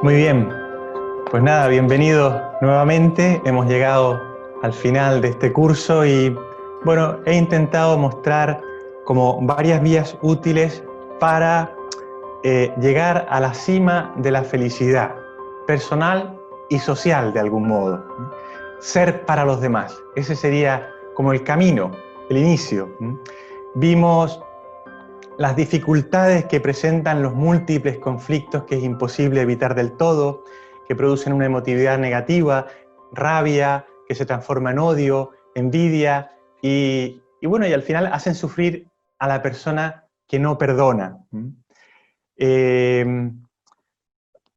Muy bien, pues nada, bienvenidos nuevamente. Hemos llegado al final de este curso y bueno, he intentado mostrar como varias vías útiles para llegar a la cima de la felicidad personal y social de algún modo. Ser para los demás, ese sería como el camino, el inicio. Vimos las dificultades que presentan los múltiples conflictos que es imposible evitar del todo, que producen una emotividad negativa, rabia, que se transforma en odio, envidia, bueno, y al final hacen sufrir a la persona que no perdona.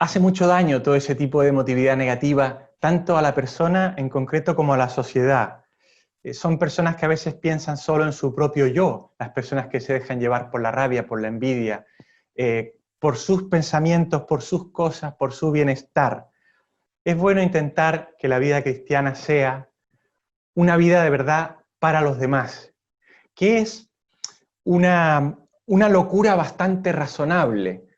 Hace mucho daño todo ese tipo de emotividad negativa, tanto a la persona en concreto como a la sociedad. Son personas que a veces piensan solo en su propio yo, las personas que se dejan llevar por la rabia, por la envidia, por sus pensamientos, por sus cosas, por su bienestar. Es bueno intentar que la vida cristiana sea una vida de verdad para los demás, que es una locura bastante razonable,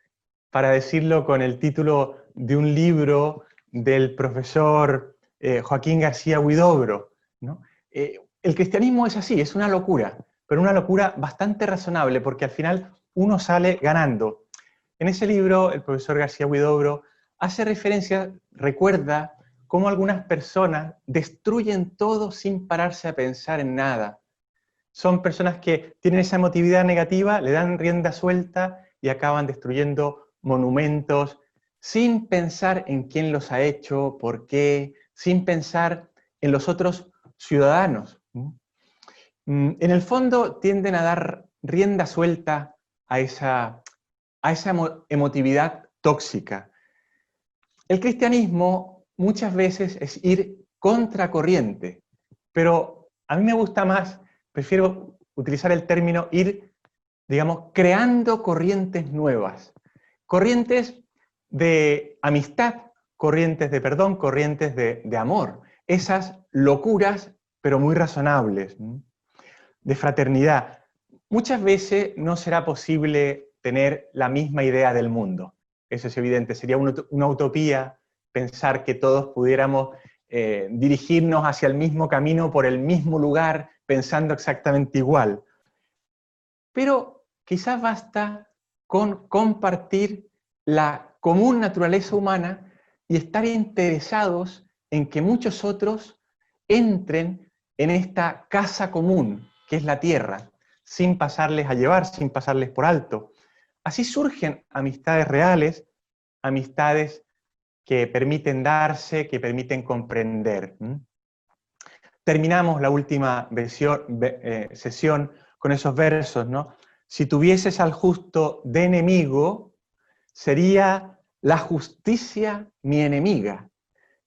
para decirlo con el título de un libro del profesor Joaquín García Huidobro, ¿no? El cristianismo es así, es una locura, pero una locura bastante razonable, porque al final uno sale ganando. En ese libro, el profesor García Huidobro hace referencia, recuerda cómo algunas personas destruyen todo sin pararse a pensar en nada. Son personas que tienen esa emotividad negativa, le dan rienda suelta y acaban destruyendo monumentos sin pensar en quién los ha hecho, por qué, sin pensar en los otros ciudadanos. En el fondo tienden a dar rienda suelta a esa emotividad tóxica. El cristianismo muchas veces es ir contracorriente, pero a mí me gusta más, prefiero utilizar el término ir, digamos, creando corrientes nuevas. Corrientes de amistad, corrientes de perdón, corrientes de amor. Esas locuras, pero muy razonables, de fraternidad. Muchas veces no será posible tener la misma idea del mundo. Eso es evidente. Sería una utopía pensar que todos pudiéramos dirigirnos hacia el mismo camino, por el mismo lugar, pensando exactamente igual. Pero quizás basta con compartir la común naturaleza humana y estar interesados en que muchos otros entren en esta casa común, que es la tierra, sin pasarles a llevar, sin pasarles por alto. Así surgen amistades reales, amistades que permiten darse, que permiten comprender. Terminamos la última sesión con esos versos, ¿no? Si tuvieses al justo de enemigo, sería la justicia mi enemiga.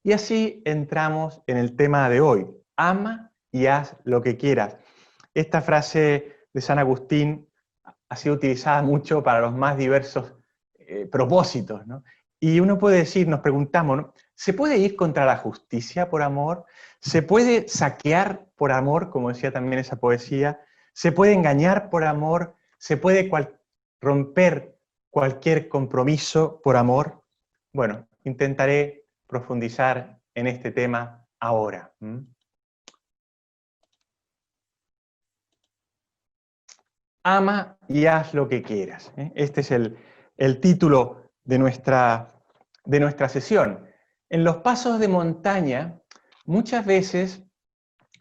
Y así entramos en el tema de hoy. Ama y haz lo que quieras. Esta frase de San Agustín ha sido utilizada mucho para los más diversos propósitos, ¿no? Y uno puede decir, nos preguntamos, ¿no? ¿Se puede ir contra la justicia por amor? ¿Se puede saquear por amor, como decía también esa poesía? ¿Se puede engañar por amor? ¿Se puede romper cualquier compromiso por amor? Bueno, intentaré profundizar en este tema ahora. Ama y haz lo que quieras. Este es el título de nuestra sesión. En los pasos de montaña, muchas veces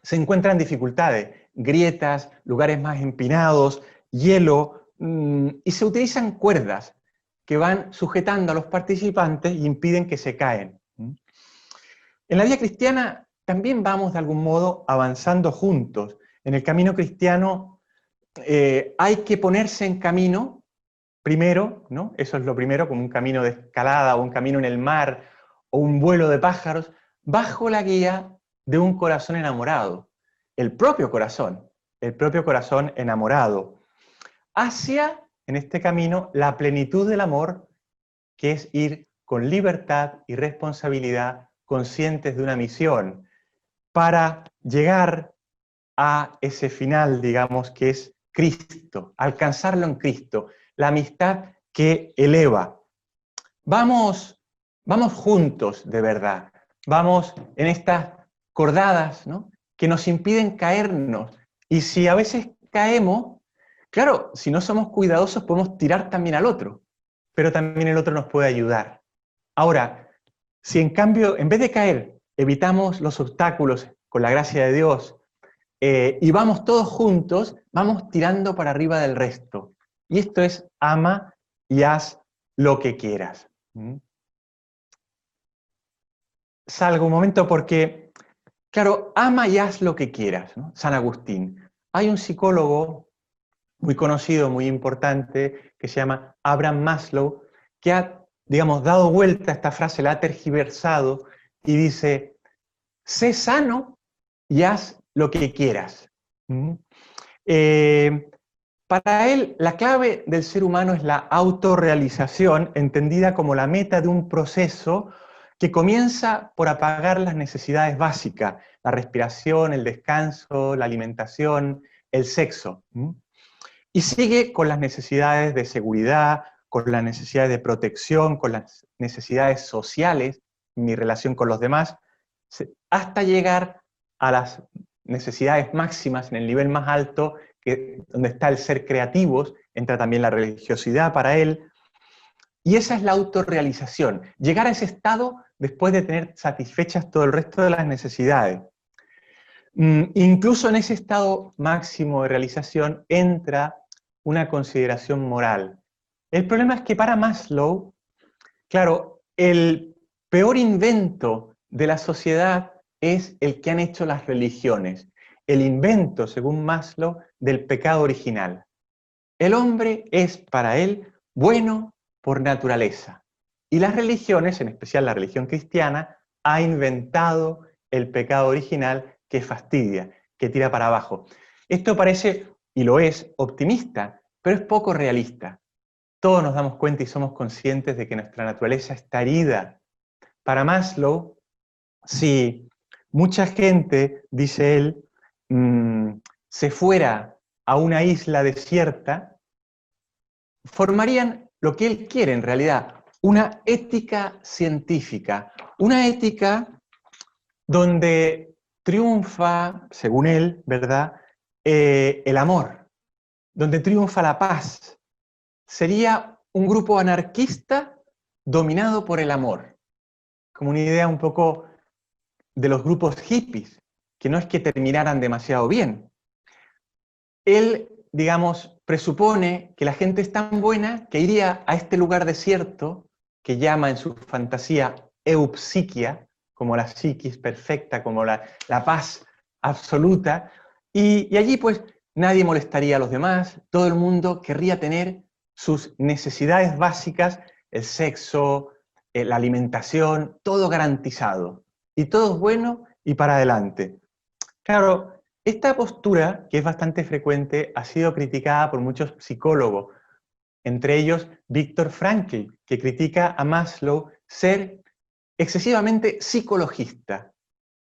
se encuentran dificultades, grietas, lugares más empinados, hielo, y se utilizan cuerdas que van sujetando a los participantes y impiden que se caen. En la vida cristiana también vamos de algún modo avanzando juntos. En el camino cristiano hay que ponerse en camino primero, ¿no? Eso es lo primero, como un camino de escalada o un camino en el mar o un vuelo de pájaros, bajo la guía de un corazón enamorado, el propio corazón enamorado, hacia, en este camino, la plenitud del amor, que es ir con libertad y responsabilidad, conscientes de una misión, para llegar a ese final, digamos, que es Cristo, alcanzarlo en Cristo, la amistad que eleva. Vamos vamos juntos de verdad, vamos en estas cordadas, ¿no?, que nos impiden caernos. Y si a veces caemos, claro, si no somos cuidadosos podemos tirar también al otro, pero también el otro nos puede ayudar. Ahora, si en cambio, en vez de caer, evitamos los obstáculos con la gracia de Dios, y vamos todos juntos, vamos tirando para arriba del resto. Y esto es: ama y haz lo que quieras. Salgo un momento porque, claro, ama y haz lo que quieras, ¿no? San Agustín. Hay un psicólogo muy conocido, muy importante, que se llama Abraham Maslow, que ha, digamos, dado vuelta a esta frase, la ha tergiversado y dice: sé sano y haz lo que quieras. Para él, la clave del ser humano es la autorrealización, entendida como la meta de un proceso que comienza por apagar las necesidades básicas: la respiración, el descanso, la alimentación, el sexo. Y sigue con las necesidades de seguridad, con las necesidades de protección, con las necesidades sociales, mi relación con los demás, hasta llegar a las necesidades máximas en el nivel más alto, donde está el ser creativos, entra también la religiosidad para él. Y esa es la autorrealización, llegar a ese estado después de tener satisfechas todo el resto de las necesidades. Incluso en ese estado máximo de realización entra una consideración moral. El problema es que para Maslow, claro, el peor invento de la sociedad es el que han hecho las religiones, el invento, según Maslow, del pecado original. El hombre es para él bueno por naturaleza, y las religiones, en especial la religión cristiana, ha inventado el pecado original que fastidia, que tira para abajo. Esto parece, y lo es, optimista, pero es poco realista. Todos nos damos cuenta y somos conscientes de que nuestra naturaleza está herida. Para Maslow, si mucha gente, dice él, se fuera a una isla desierta, formarían lo que él quiere en realidad: una ética científica, una ética donde triunfa, según él, ¿verdad?, el amor, donde triunfa la paz. Sería un grupo anarquista dominado por el amor, como una idea un poco de los grupos hippies, que no es que terminaran demasiado bien. Él, digamos, presupone que la gente es tan buena que iría a este lugar desierto, que llama en su fantasía eupsiquia, como la psiquis perfecta, como la paz absoluta, y allí pues nadie molestaría a los demás, todo el mundo querría tener sus necesidades básicas, el sexo, la alimentación, todo garantizado, y todo es bueno y para adelante. Claro, esta postura, que es bastante frecuente, ha sido criticada por muchos psicólogos, entre ellos Viktor Frankl, que critica a Maslow ser excesivamente psicologista,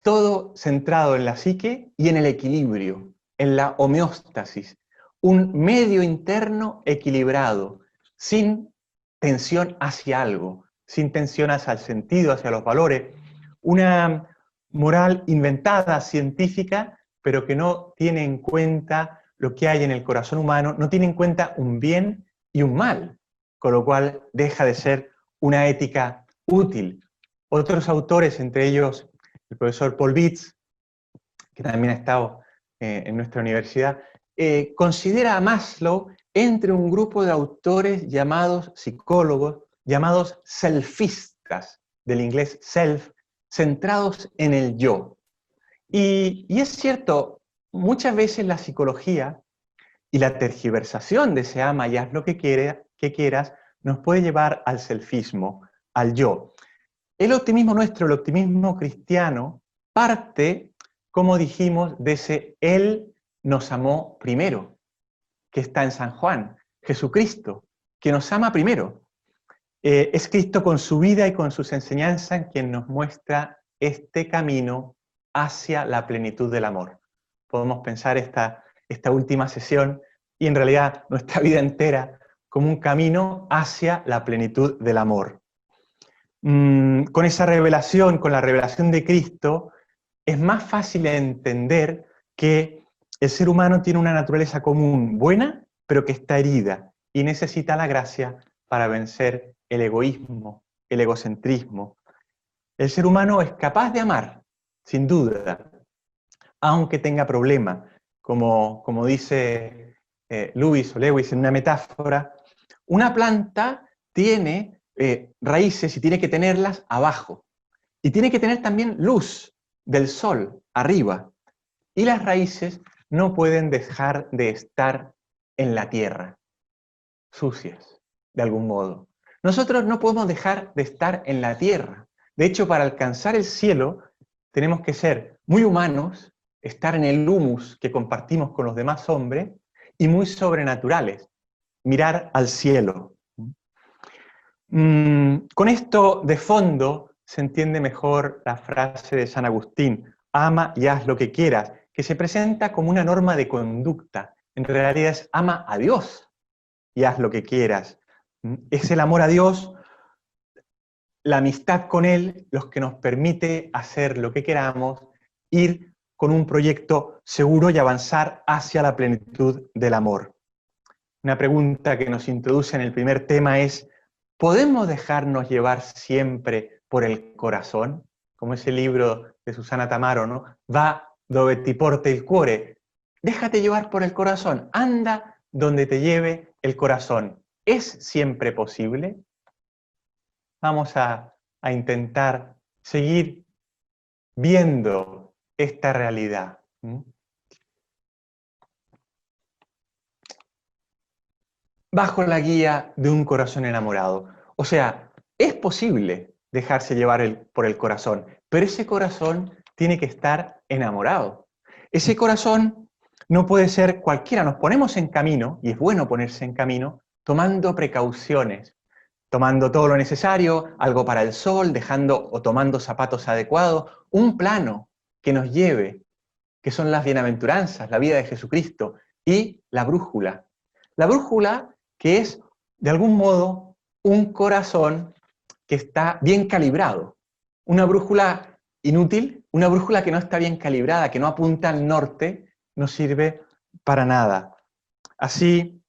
todo centrado en la psique y en el equilibrio, en la homeostasis, un medio interno equilibrado, sin tensión hacia algo, sin tensión hacia el sentido, hacia los valores, una moral inventada, científica, pero que no tiene en cuenta lo que hay en el corazón humano, no tiene en cuenta un bien y un mal, con lo cual deja de ser una ética útil. Otros autores, entre ellos el profesor Paul Vitz, que también ha estado en nuestra universidad, considera a Maslow entre un grupo de autores llamados psicólogos, llamados selfistas, del inglés self, centrados en el yo. Y es cierto, muchas veces la psicología y la tergiversación de ese ama y haz lo que quieras nos puede llevar al selfismo, al yo. El optimismo nuestro, el optimismo cristiano, parte, como dijimos, de ese Él nos amó primero, que está en San Juan, Jesucristo, que nos ama primero. Es Cristo con su vida y con sus enseñanzas quien nos muestra este camino hacia la plenitud del amor. Podemos pensar esta última sesión y en realidad nuestra vida entera como un camino hacia la plenitud del amor. con esa revelación, con la revelación de Cristo, es más fácil entender que el ser humano tiene una naturaleza común, buena, pero que está herida y necesita la gracia para vencer el egoísmo, el egocentrismo. El ser humano es capaz de amar, sin duda, aunque tenga problemas, como dice Lewis o Lewis en una metáfora. Una planta tiene raíces y tiene que tenerlas abajo. Y tiene que tener también luz del sol arriba. Y las raíces no pueden dejar de estar en la tierra, sucias, de algún modo. Nosotros no podemos dejar de estar en la tierra. De hecho, para alcanzar el cielo, tenemos que ser muy humanos, estar en el humus que compartimos con los demás hombres, y muy sobrenaturales, mirar al cielo. Con esto de fondo se entiende mejor la frase de San Agustín, ama y haz lo que quieras, que se presenta como una norma de conducta. En realidad es ama a Dios y haz lo que quieras. Es el amor a Dios, la amistad con Él, los que nos permite hacer lo que queramos, ir con un proyecto seguro y avanzar hacia la plenitud del amor. Una pregunta que nos introduce en el primer tema es, ¿podemos dejarnos llevar siempre por el corazón? Como ese libro de Susana Tamaro, ¿no? Va dove ti porte il cuore. Déjate llevar por el corazón. Anda donde te lleve el corazón. ¿Es siempre posible? Vamos a intentar seguir viendo esta realidad. Bajo la guía de un corazón enamorado. O sea, es posible dejarse llevar por el corazón, pero ese corazón tiene que estar enamorado. Ese corazón no puede ser cualquiera. Nos ponemos en camino, y es bueno ponerse en camino, tomando precauciones, tomando todo lo necesario, algo para el sol, dejando o tomando zapatos adecuados, un plano que nos lleve, que son las bienaventuranzas, la vida de Jesucristo, y la brújula. La brújula que es, de algún modo, un corazón que está bien calibrado. Una brújula inútil, una brújula que no está bien calibrada, que no apunta al norte, no sirve para nada. Así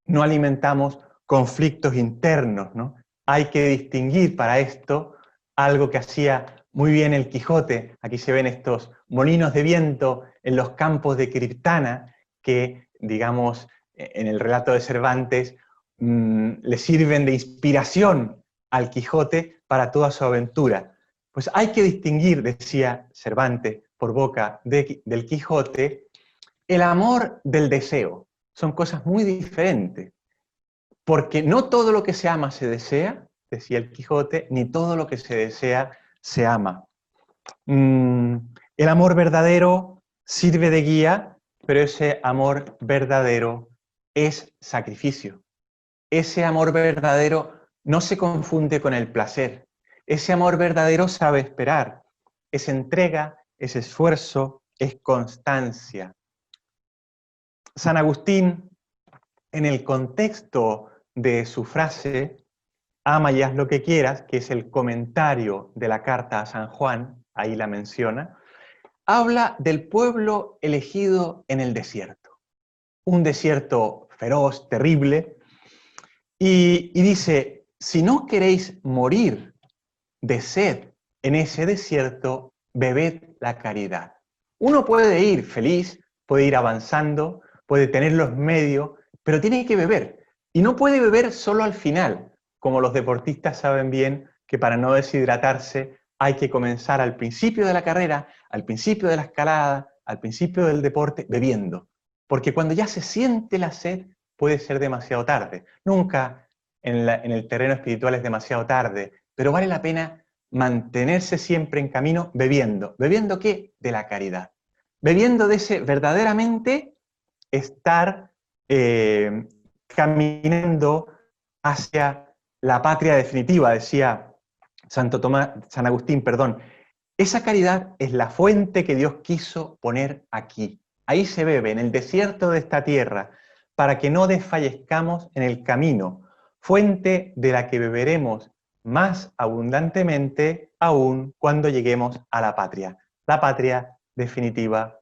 no alimentamos conflictos internos, ¿no? Hay que distinguir para esto algo que hacía muy bien el Quijote. Aquí se ven estos molinos de viento en los campos de Criptana que, digamos, en el relato de Cervantes, le sirven de inspiración al Quijote para toda su aventura. Pues hay que distinguir, decía Cervantes por boca del Quijote, el amor del deseo. Son cosas muy diferentes. Porque no todo lo que se ama se desea, decía el Quijote, ni todo lo que se desea se ama. El amor verdadero sirve de guía, pero ese amor verdadero es sacrificio. Ese amor verdadero no se confunde con el placer. Ese amor verdadero sabe esperar. Es entrega, es esfuerzo, es constancia. San Agustín, en el contexto de su frase, ama y haz lo que quieras, que es el comentario de la carta a San Juan, ahí la menciona, habla del pueblo elegido en el desierto. Un desierto feroz, terrible, y dice, si no queréis morir de sed en ese desierto, bebed la caridad. Uno puede ir feliz, puede ir avanzando, puede tener los medios, pero tiene que beber. Y no puede beber solo al final, como los deportistas saben bien que para no deshidratarse hay que comenzar al principio de la carrera, al principio de la escalada, al principio del deporte, bebiendo. Porque cuando ya se siente la sed, puede ser demasiado tarde. Nunca en el terreno espiritual es demasiado tarde, pero vale la pena mantenerse siempre en camino bebiendo. ¿Bebiendo qué? De la caridad. Bebiendo de ese verdaderamente estar caminando hacia la patria definitiva, decía San Agustín, perdón. Esa caridad es la fuente que Dios quiso poner aquí. Ahí se bebe, en el desierto de esta tierra, para que no desfallezcamos en el camino, fuente de la que beberemos más abundantemente aún cuando lleguemos a la patria definitiva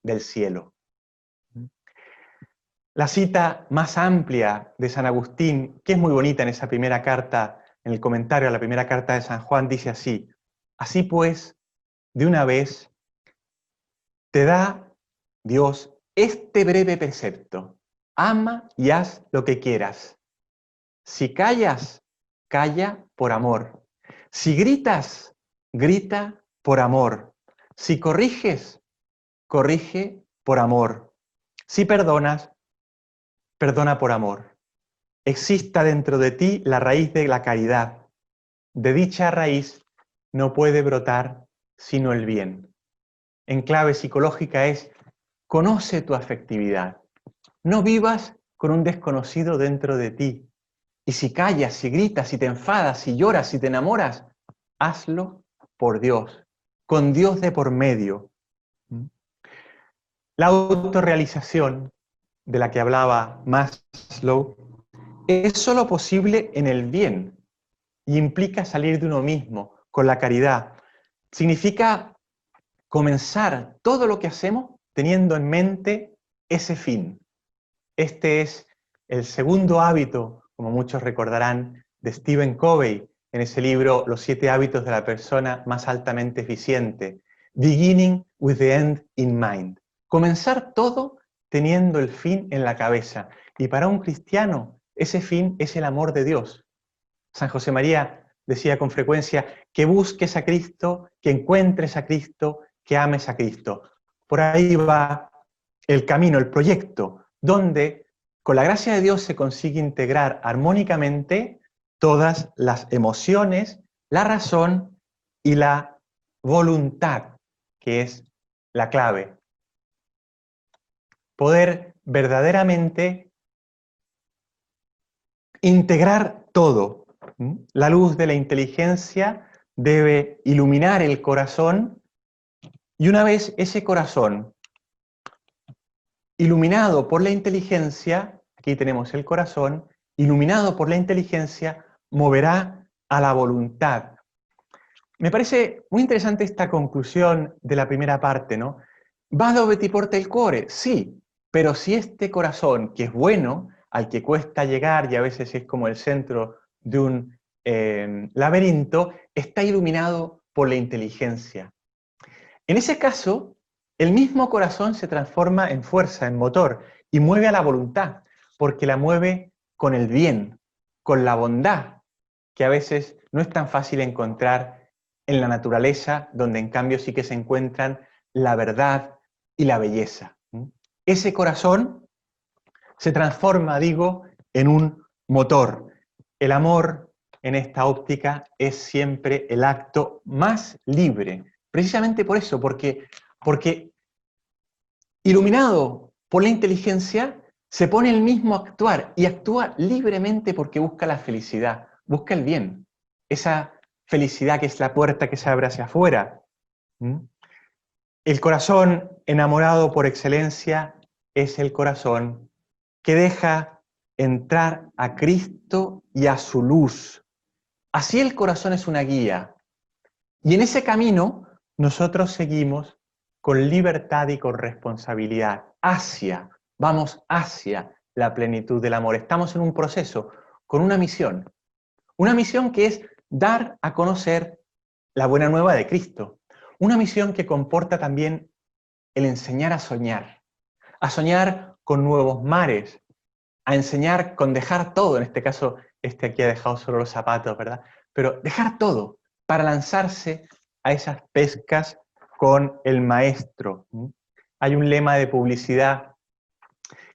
del cielo. La cita más amplia de San Agustín, que es muy bonita en esa primera carta, en el comentario a la primera carta de San Juan, dice así: así pues, de una vez, te da Dios este breve precepto: ama y haz lo que quieras. Si callas, calla por amor. Si gritas, grita por amor. Si corriges, corrige por amor. Si perdonas, perdona por amor. Exista dentro de ti la raíz de la caridad. De dicha raíz no puede brotar sino el bien. En clave psicológica es: conoce tu afectividad. No vivas con un desconocido dentro de ti. Y si callas, si gritas, si te enfadas, si lloras, si te enamoras, hazlo por Dios, con Dios de por medio. La autorrealización de la que hablaba Maslow es solo posible en el bien y implica salir de uno mismo con la caridad. Significa comenzar todo lo que hacemos teniendo en mente ese fin. Este es el segundo hábito, como muchos recordarán, de Stephen Covey en ese libro Los 7 hábitos de la persona más altamente eficiente. Beginning with the end in mind. Comenzar todo teniendo el fin en la cabeza. Y para un cristiano, ese fin es el amor de Dios. San José María decía con frecuencia: que busques a Cristo, que encuentres a Cristo, que ames a Cristo. Por ahí va el camino, el proyecto, donde con la gracia de Dios se consigue integrar armónicamente todas las emociones, la razón y la voluntad, que es la clave. Poder verdaderamente integrar todo. La luz de la inteligencia debe iluminar el corazón, y una vez ese corazón iluminado por la inteligencia, aquí tenemos el corazón, iluminado por la inteligencia, moverá a la voluntad. Me parece muy interesante esta conclusión de la primera parte, ¿no? ¿Va dove ti porta il cuore? Sí, pero si este corazón, que es bueno, al que cuesta llegar y a veces es como el centro de un laberinto, está iluminado por la inteligencia. En ese caso, el mismo corazón se transforma en fuerza, en motor, y mueve a la voluntad, porque la mueve con el bien, con la bondad, que a veces no es tan fácil encontrar en la naturaleza, donde en cambio sí que se encuentran la verdad y la belleza. Ese corazón se transforma, digo, en un motor. El amor, en esta óptica, es siempre el acto más libre. Precisamente por eso, porque iluminado por la inteligencia, se pone el mismo a actuar y actúa libremente porque busca la felicidad, busca el bien. Esa felicidad que es la puerta que se abre hacia afuera. El corazón enamorado por excelencia es el corazón que deja entrar a Cristo y a su luz. Así el corazón es una guía. Y en ese camino nosotros seguimos con libertad y con responsabilidad. Vamos hacia la plenitud del amor. Estamos en un proceso con una misión. Una misión que es dar a conocer la buena nueva de Cristo. Una misión que comporta también el enseñar a soñar con nuevos mares, a enseñar con dejar todo. En este caso, este aquí ha dejado solo los zapatos, ¿verdad? Pero dejar todo para lanzarse a esas pescas con el maestro. Hay un lema de publicidad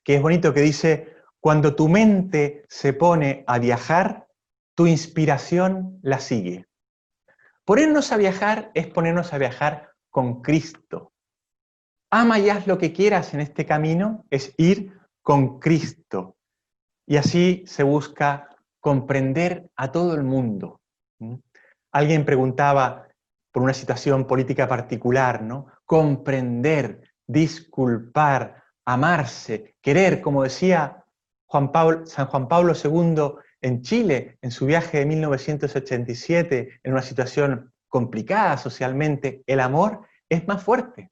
que es bonito, que dice: cuando tu mente se pone a viajar, tu inspiración la sigue. Ponernos a viajar es ponernos a viajar con Cristo. Ama y haz lo que quieras en este camino, es ir con Cristo. Y así se busca comprender a todo el mundo. Alguien preguntaba por una situación política particular, ¿no? Comprender, disculpar, amarse, querer, como decía San Juan Pablo II en Chile, en su viaje de 1987, en una situación complicada socialmente, el amor es más fuerte.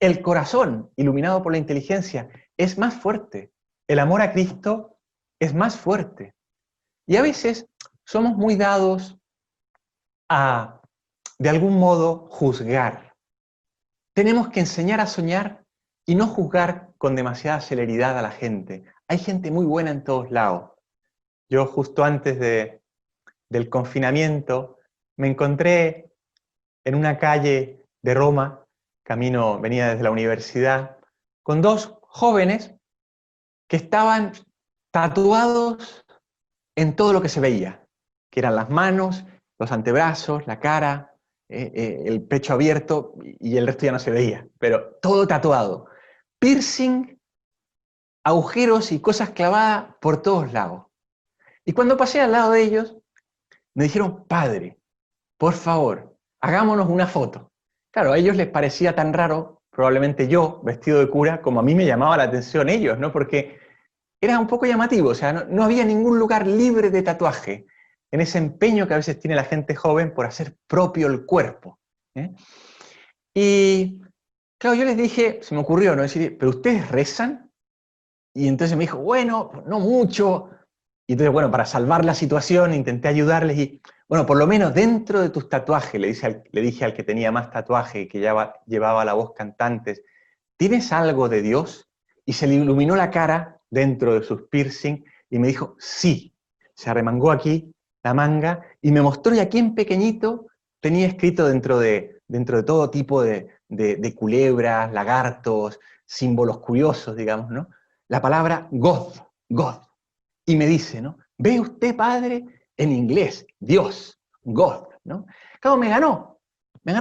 El corazón, iluminado por la inteligencia, es más fuerte. El amor a Cristo es más fuerte. Y a veces somos muy dados a, de algún modo, juzgar. Tenemos que enseñar a soñar y no juzgar con demasiada celeridad a la gente. Hay gente muy buena en todos lados. Yo justo antes del confinamiento me encontré en una calle de Roma, venía desde la universidad, con dos jóvenes que estaban tatuados en todo lo que se veía, que eran las manos, los antebrazos, la cara, el pecho abierto, y el resto ya no se veía, pero todo tatuado. Piercing, agujeros y cosas clavadas por todos lados. Y cuando pasé al lado de ellos, me dijeron, padre, por favor, hagámonos una foto. Claro, a ellos les parecía tan raro, probablemente yo, vestido de cura, como a mí me llamaba la atención ellos, ¿no? Porque era un poco llamativo, o sea, no había ningún lugar libre de tatuaje, en ese empeño que a veces tiene la gente joven por hacer propio el cuerpo. Y claro, yo les dije, se me ocurrió, ¿no? Decir, ¿pero ustedes rezan? Y entonces me dijo, bueno, no mucho. Y entonces, bueno, para salvar la situación intenté ayudarles y, bueno, por lo menos dentro de tus tatuajes, le dije al que tenía más tatuaje y que llevaba la voz cantantes, ¿tienes algo de Dios? Y se le iluminó la cara dentro de sus piercing y me dijo, sí. Se arremangó aquí la manga y me mostró, y aquí en pequeñito tenía escrito dentro de todo tipo de culebras, lagartos, símbolos curiosos, digamos, ¿no? La palabra God, God. Y me dice, ¿no? ¿Ve usted, padre? En inglés, Dios, God, ¿no? Claro, me ganó,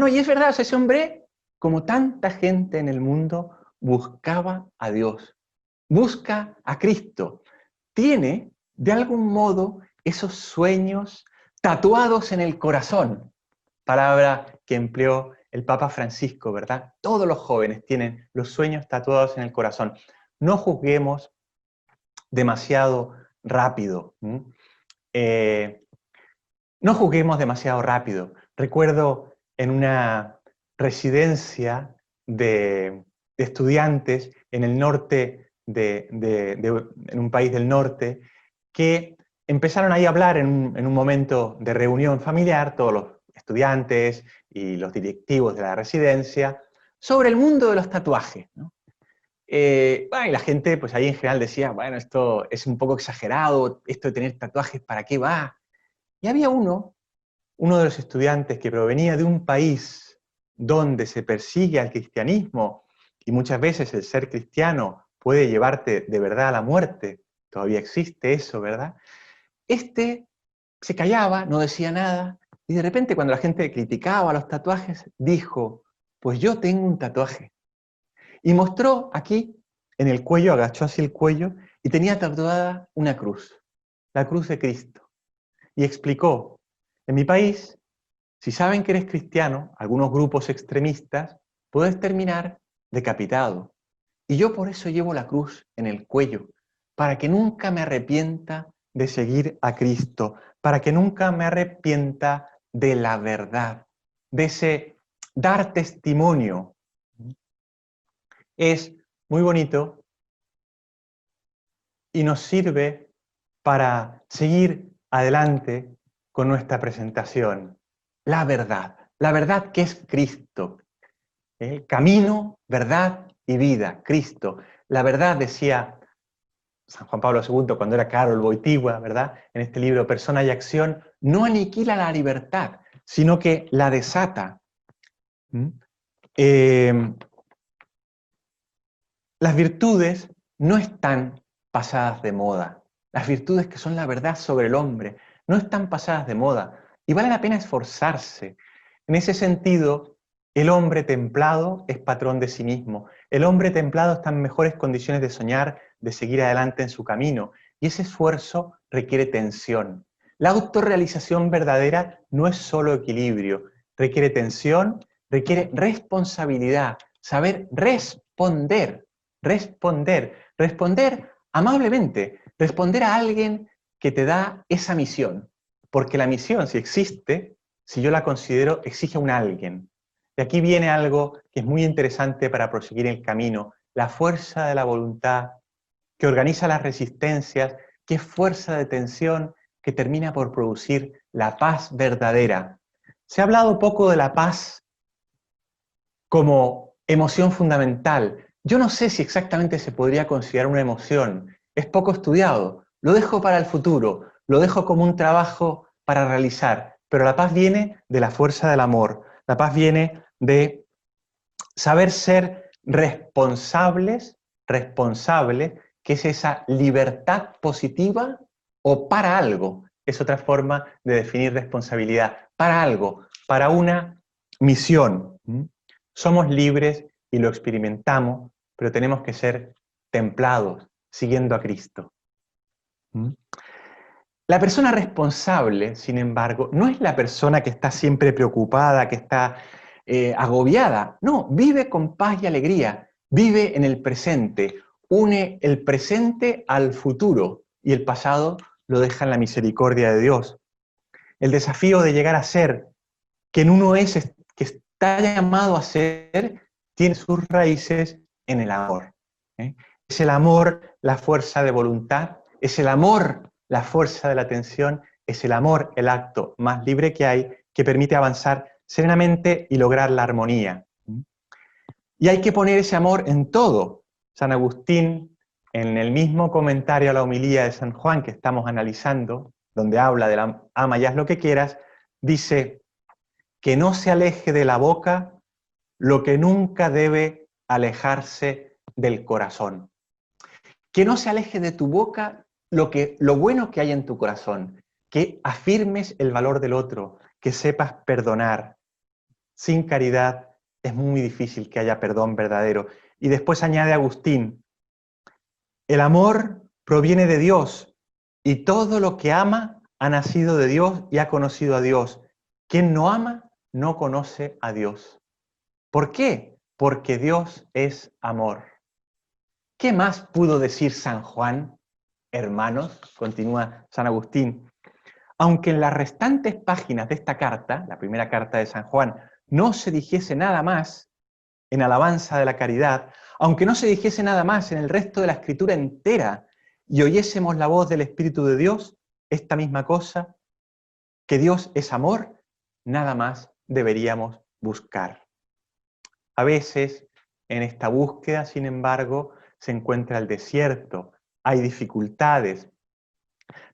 y es verdad, ese hombre, como tanta gente en el mundo, buscaba a Dios, busca a Cristo, tiene, de algún modo, esos sueños tatuados en el corazón, palabra que empleó el Papa Francisco, ¿verdad? Todos los jóvenes tienen los sueños tatuados en el corazón. No juzguemos demasiado rápido. No juzguemos demasiado rápido. Recuerdo en una residencia de estudiantes en el norte, en un país del norte, que empezaron ahí a hablar en un momento de reunión familiar, todos los estudiantes y los directivos de la residencia, sobre el mundo de los tatuajes, ¿no? Bueno, y la gente, pues ahí en general decía, bueno, esto es un poco exagerado, esto de tener tatuajes, ¿para qué va? Y había uno de los estudiantes que provenía de un país donde se persigue al cristianismo, y muchas veces el ser cristiano puede llevarte de verdad a la muerte, todavía existe eso, ¿verdad? Este se callaba, no decía nada, y de repente cuando la gente criticaba los tatuajes, dijo, pues yo tengo un tatuaje. Y mostró aquí, en el cuello, agachó así el cuello, y tenía tatuada una cruz, la cruz de Cristo. Y explicó, en mi país, si saben que eres cristiano, algunos grupos extremistas, puedes terminar decapitado. Y yo por eso llevo la cruz en el cuello, para que nunca me arrepienta de seguir a Cristo, para que nunca me arrepienta de la verdad, de ese dar testimonio. Es muy bonito y nos sirve para seguir adelante con nuestra presentación. La verdad que es Cristo. Camino, verdad y vida, Cristo. La verdad, decía San Juan Pablo II cuando era Karol Wojtyła, ¿verdad? En este libro Persona y Acción, no aniquila la libertad, sino que la desata. Las virtudes no están pasadas de moda. Las virtudes que son la verdad sobre el hombre no están pasadas de moda y vale la pena esforzarse. En ese sentido, el hombre templado es patrón de sí mismo. El hombre templado está en mejores condiciones de soñar, de seguir adelante en su camino, y ese esfuerzo requiere tensión. La autorrealización verdadera no es solo equilibrio, requiere tensión, requiere responsabilidad, saber responder amablemente, responder a alguien que te da esa misión. Porque la misión, si existe, si yo la considero, exige un alguien. De aquí viene algo que es muy interesante para proseguir el camino, la fuerza de la voluntad, que organiza las resistencias, que es fuerza de tensión, que termina por producir la paz verdadera. Se ha hablado poco de la paz como emoción fundamental. Yo no sé si exactamente se podría considerar una emoción, es poco estudiado, lo dejo para el futuro, lo dejo como un trabajo para realizar, pero la paz viene de la fuerza del amor, la paz viene de saber ser responsables, que es esa libertad positiva o para algo, es otra forma de definir responsabilidad, para algo, para una misión. Somos libres y lo experimentamos, pero tenemos que ser templados, siguiendo a Cristo. La persona responsable, sin embargo, no es la persona que está siempre preocupada, que está agobiada. No, vive con paz y alegría, vive en el presente, une el presente al futuro y el pasado lo deja en la misericordia de Dios. El desafío de llegar a ser quien uno es, que está llamado a ser, tiene sus raíces en el amor. Es el amor la fuerza de voluntad, es el amor la fuerza de la atención, es el amor el acto más libre que hay, que permite avanzar serenamente y lograr la armonía. Y hay que poner ese amor en todo. San Agustín, en el mismo comentario a la homilía de San Juan que estamos analizando, donde habla de la ama y haz lo que quieras, dice que no se aleje de la boca lo que nunca debe alejarse del corazón. Que no se aleje de tu boca lo bueno que hay en tu corazón, que afirmes el valor del otro, que sepas perdonar. Sin caridad es muy difícil que haya perdón verdadero. Y después añade Agustín, el amor proviene de Dios y todo lo que ama ha nacido de Dios y ha conocido a Dios. Quien no ama no conoce a Dios. ¿Por qué? Porque Dios es amor. ¿Qué más pudo decir San Juan? Hermanos, continúa San Agustín, aunque en las restantes páginas de esta carta, la primera carta de San Juan, no se dijese nada más en alabanza de la caridad, aunque no se dijese nada más en el resto de la escritura entera y oyésemos la voz del Espíritu de Dios, esta misma cosa, que Dios es amor, nada más deberíamos buscar. A veces, en esta búsqueda, sin embargo, se encuentra el desierto, hay dificultades.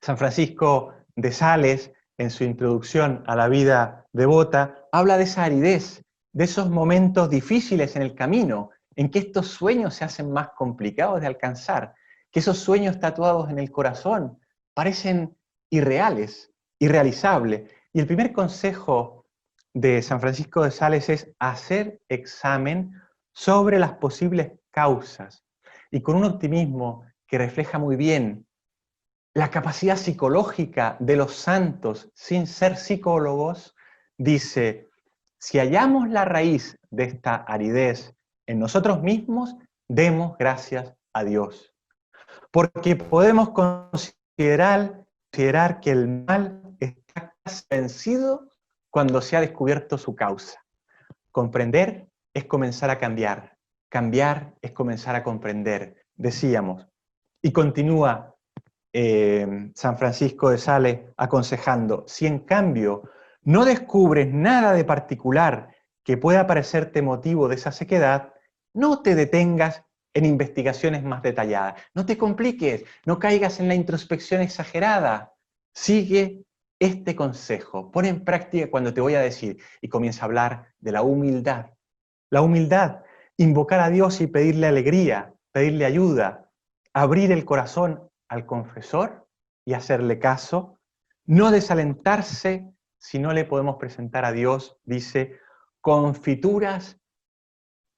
San Francisco de Sales, en su introducción a la vida devota, habla de esa aridez, de esos momentos difíciles en el camino, en que estos sueños se hacen más complicados de alcanzar, que esos sueños tatuados en el corazón parecen irreales, irrealizables. Y el primer consejo de San Francisco de Sales es hacer examen sobre las posibles causas y con un optimismo que refleja muy bien la capacidad psicológica de los santos sin ser psicólogos, dice, si hallamos la raíz de esta aridez en nosotros mismos, demos gracias a Dios. Porque podemos considerar que el mal está vencido cuando se ha descubierto su causa. Comprender es comenzar a cambiar. Cambiar es comenzar a comprender, decíamos. Y continúa San Francisco de Sales aconsejando, si en cambio no descubres nada de particular que pueda parecerte motivo de esa sequedad, no te detengas en investigaciones más detalladas. No te compliques, no caigas en la introspección exagerada. Sigue este consejo, pon en práctica cuando te voy a decir y comienza a hablar de la humildad. La humildad, invocar a Dios y pedirle alegría, pedirle ayuda, abrir el corazón al confesor y hacerle caso, no desalentarse si no le podemos presentar a Dios, dice, confituras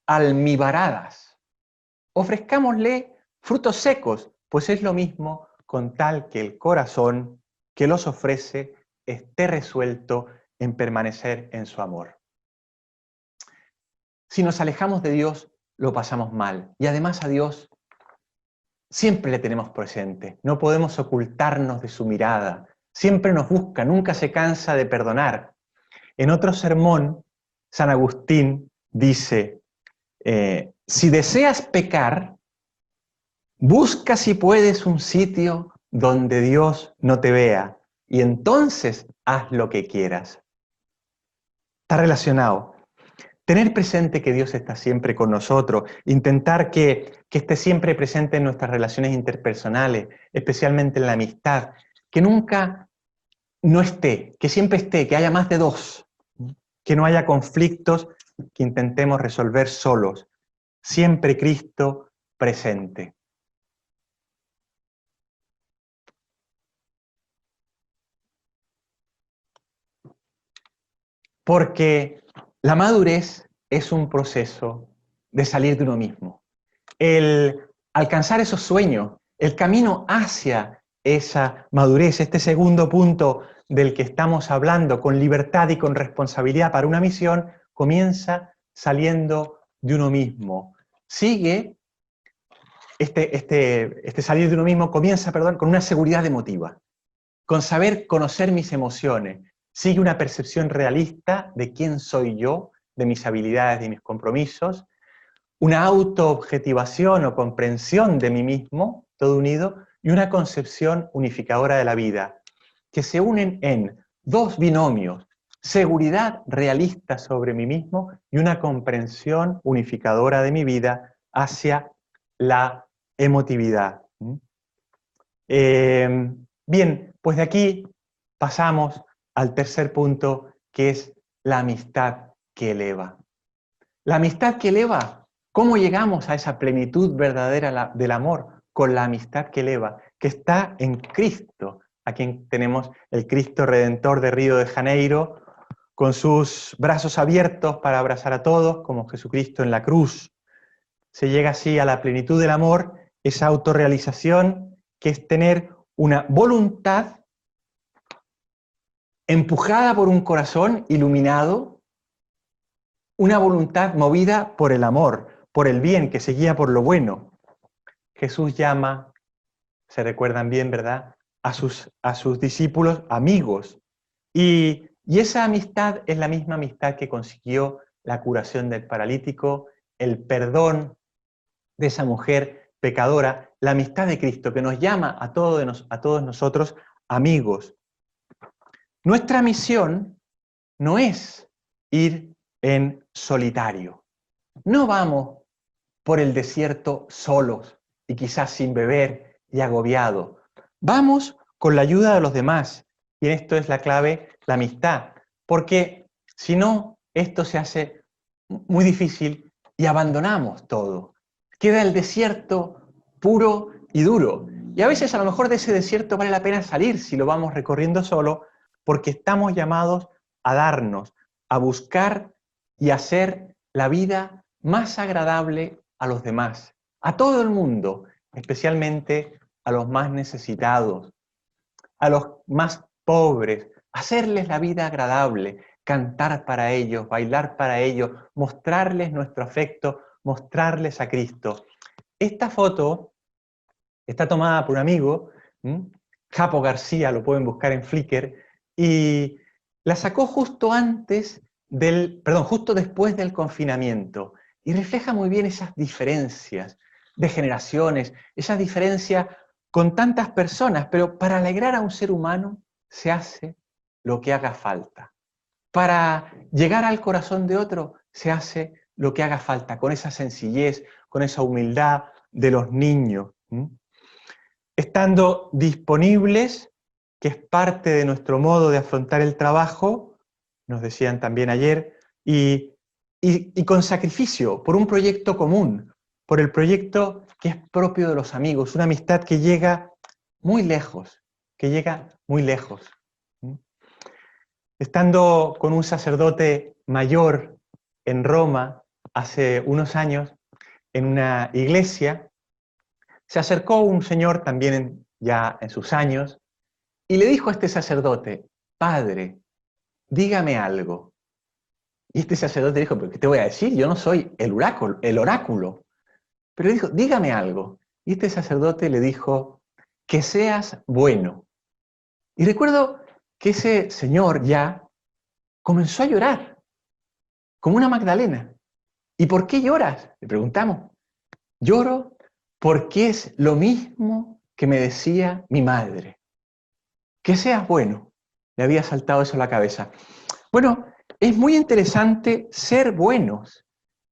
almibaradas. Ofrezcámosle frutos secos, pues es lo mismo con tal que el corazón que los ofrece esté resuelto en permanecer en su amor. Si nos alejamos de Dios, lo pasamos mal. Y además a Dios siempre le tenemos presente, no podemos ocultarnos de su mirada, siempre nos busca, nunca se cansa de perdonar. En otro sermón, San Agustín dice, si deseas pecar, busca si puedes un sitio donde Dios no te vea y entonces haz lo que quieras. Está relacionado. Tener presente que Dios está siempre con nosotros, intentar que esté siempre presente en nuestras relaciones interpersonales, especialmente en la amistad, que nunca no esté, que siempre esté, que haya más de dos, que no haya conflictos que intentemos resolver solos. Siempre Cristo presente. Porque la madurez es un proceso de salir de uno mismo. El alcanzar esos sueños, el camino hacia esa madurez, este segundo punto del que estamos hablando, con libertad y con responsabilidad para una misión, comienza saliendo de uno mismo. Sigue, este salir de uno mismo comienza, con una seguridad emotiva, con saber conocer mis emociones. Sigue una percepción realista de quién soy yo, de mis habilidades, de mis compromisos, una autoobjetivación o comprensión de mí mismo, todo unido, y una concepción unificadora de la vida, que se unen en dos binomios, seguridad realista sobre mí mismo y una comprensión unificadora de mi vida hacia la emotividad. Bien, pues de aquí pasamos al tercer punto, que es la amistad que eleva. La amistad que eleva, ¿cómo llegamos a esa plenitud verdadera del amor? Con la amistad que eleva, que está en Cristo, a quien tenemos el Cristo Redentor de Río de Janeiro, con sus brazos abiertos para abrazar a todos, como Jesucristo en la cruz. Se llega así a la plenitud del amor, esa autorrealización, que es tener una voluntad empujada por un corazón iluminado, una voluntad movida por el amor, por el bien, que se guía por lo bueno. Jesús llama, se recuerdan bien, ¿verdad?, a sus discípulos amigos. Y esa amistad es la misma amistad que consiguió la curación del paralítico, el perdón de esa mujer pecadora, la amistad de Cristo, que nos llama a todos nosotros amigos. Nuestra misión no es ir en solitario. No vamos por el desierto solos y quizás sin beber y agobiados. Vamos con la ayuda de los demás. Y en esto es la clave, la amistad. Porque si no, esto se hace muy difícil y abandonamos todo. Queda el desierto puro y duro. Y a veces a lo mejor de ese desierto vale la pena salir si lo vamos recorriendo solo, porque estamos llamados a darnos, a buscar y hacer la vida más agradable a los demás, a todo el mundo, especialmente a los más necesitados, a los más pobres, hacerles la vida agradable, cantar para ellos, bailar para ellos, mostrarles nuestro afecto, mostrarles a Cristo. Esta foto está tomada por un amigo, Japo García, lo pueden buscar en Flickr, y la sacó justo justo después del confinamiento, y refleja muy bien esas diferencias de generaciones, esas diferencias con tantas personas, pero para alegrar a un ser humano se hace lo que haga falta. Para llegar al corazón de otro se hace lo que haga falta, con esa sencillez, con esa humildad de los niños. Estando disponibles, que es parte de nuestro modo de afrontar el trabajo, nos decían también ayer, y con sacrificio, por un proyecto común, por el proyecto que es propio de los amigos, una amistad que llega muy lejos, Estando con un sacerdote mayor en Roma hace unos años, en una iglesia, se acercó un señor también ya en sus años y le dijo a este sacerdote: Padre, dígame algo. Y este sacerdote dijo: ¿pero qué te voy a decir? Yo no soy el oráculo. Pero dijo: dígame algo. y este sacerdote le dijo, que seas bueno. Y recuerdo que ese señor ya comenzó a llorar, como una Magdalena. ¿Y por qué lloras?, le preguntamos. Lloro porque es lo mismo que me decía mi madre. Que seas bueno. Le había saltado eso a la cabeza. Bueno, es muy interesante ser buenos.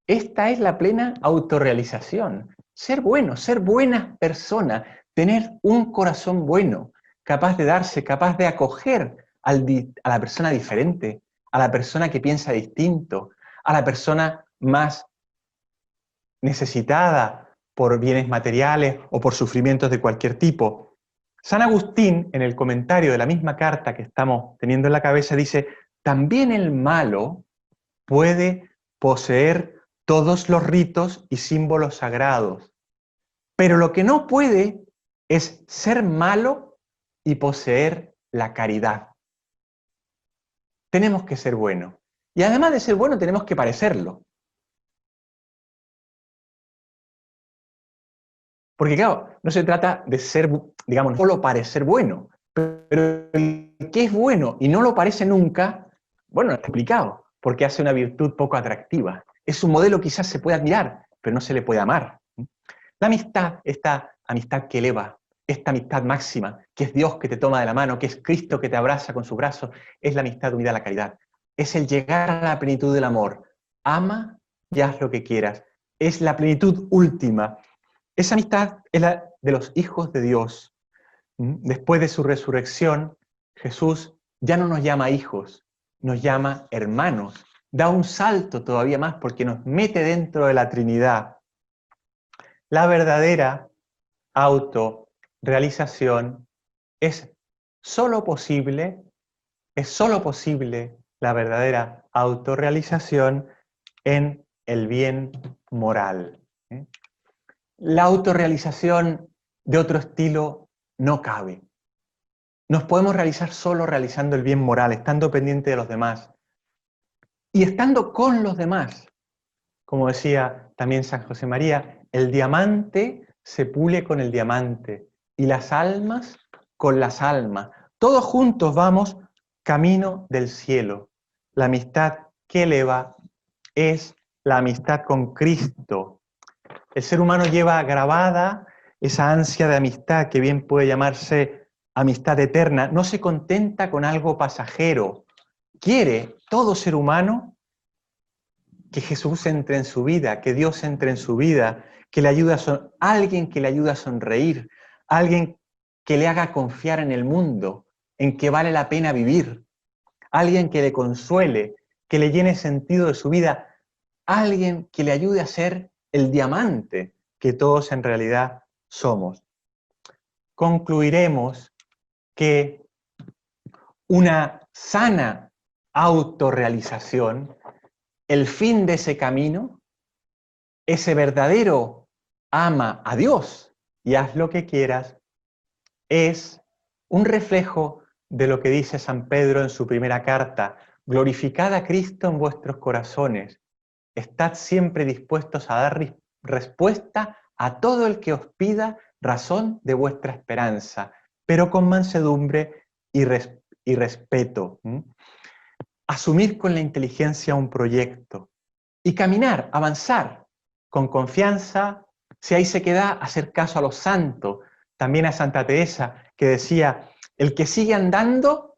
Esta es la plena autorrealización. Ser buenos, ser buenas personas, tener un corazón bueno, capaz de darse, capaz de acoger a la persona diferente, a la persona que piensa distinto, a la persona más necesitada por bienes materiales o por sufrimientos de cualquier tipo. San Agustín, en el comentario de la misma carta que estamos teniendo en la cabeza, dice, también el malo puede poseer todos los ritos y símbolos sagrados, pero lo que no puede es ser malo y poseer la caridad. Tenemos que ser buenos. Y además de ser buenos, tenemos que parecerlo. Porque claro, no se trata de ser, digamos, solo parecer bueno, pero el que es bueno y no lo parece nunca, bueno, no está explicado, porque hace una virtud poco atractiva. Es un modelo que quizás se puede admirar, pero no se le puede amar. La amistad, esta amistad que eleva, esta amistad máxima, que es Dios que te toma de la mano, que es Cristo que te abraza con su brazo, es la amistad unida a la caridad. Es el llegar a la plenitud del amor. Ama y haz lo que quieras. Es la plenitud última. Esa amistad es la de los hijos de Dios. Después de su resurrección, Jesús ya no nos llama hijos, nos llama hermanos. Da un salto todavía más porque nos mete dentro de la Trinidad. La verdadera autorrealización es solo posible la verdadera autorrealización en el bien moral. La autorrealización de otro estilo no cabe. Nos podemos realizar solo realizando el bien moral, estando pendiente de los demás y estando con los demás. Como decía también San José María, el diamante se pule con el diamante y las almas con las almas. Todos juntos vamos camino del cielo. La amistad que eleva es la amistad con Cristo. El ser humano lleva grabada esa ansia de amistad que bien puede llamarse amistad eterna. No se contenta con algo pasajero. Quiere todo ser humano que Jesús entre en su vida, que Dios entre en su vida, que le ayude alguien que le ayude a sonreír, alguien que le haga confiar en el mundo, en que vale la pena vivir, alguien que le consuele, que le llene sentido de su vida, alguien que le ayude a ser el diamante que todos en realidad somos. Concluiremos que una sana autorrealización, el fin de ese camino, ese verdadero ama a Dios y haz lo que quieras, es un reflejo de lo que dice San Pedro en su primera carta: glorificad a Cristo en vuestros corazones, estad siempre dispuestos a dar respuesta a todo el que os pida razón de vuestra esperanza, pero con mansedumbre y respeto. Asumir con la inteligencia un proyecto y caminar, avanzar con confianza. Si ahí se queda, hacer caso a los santos, también a Santa Teresa, que decía, el que sigue andando,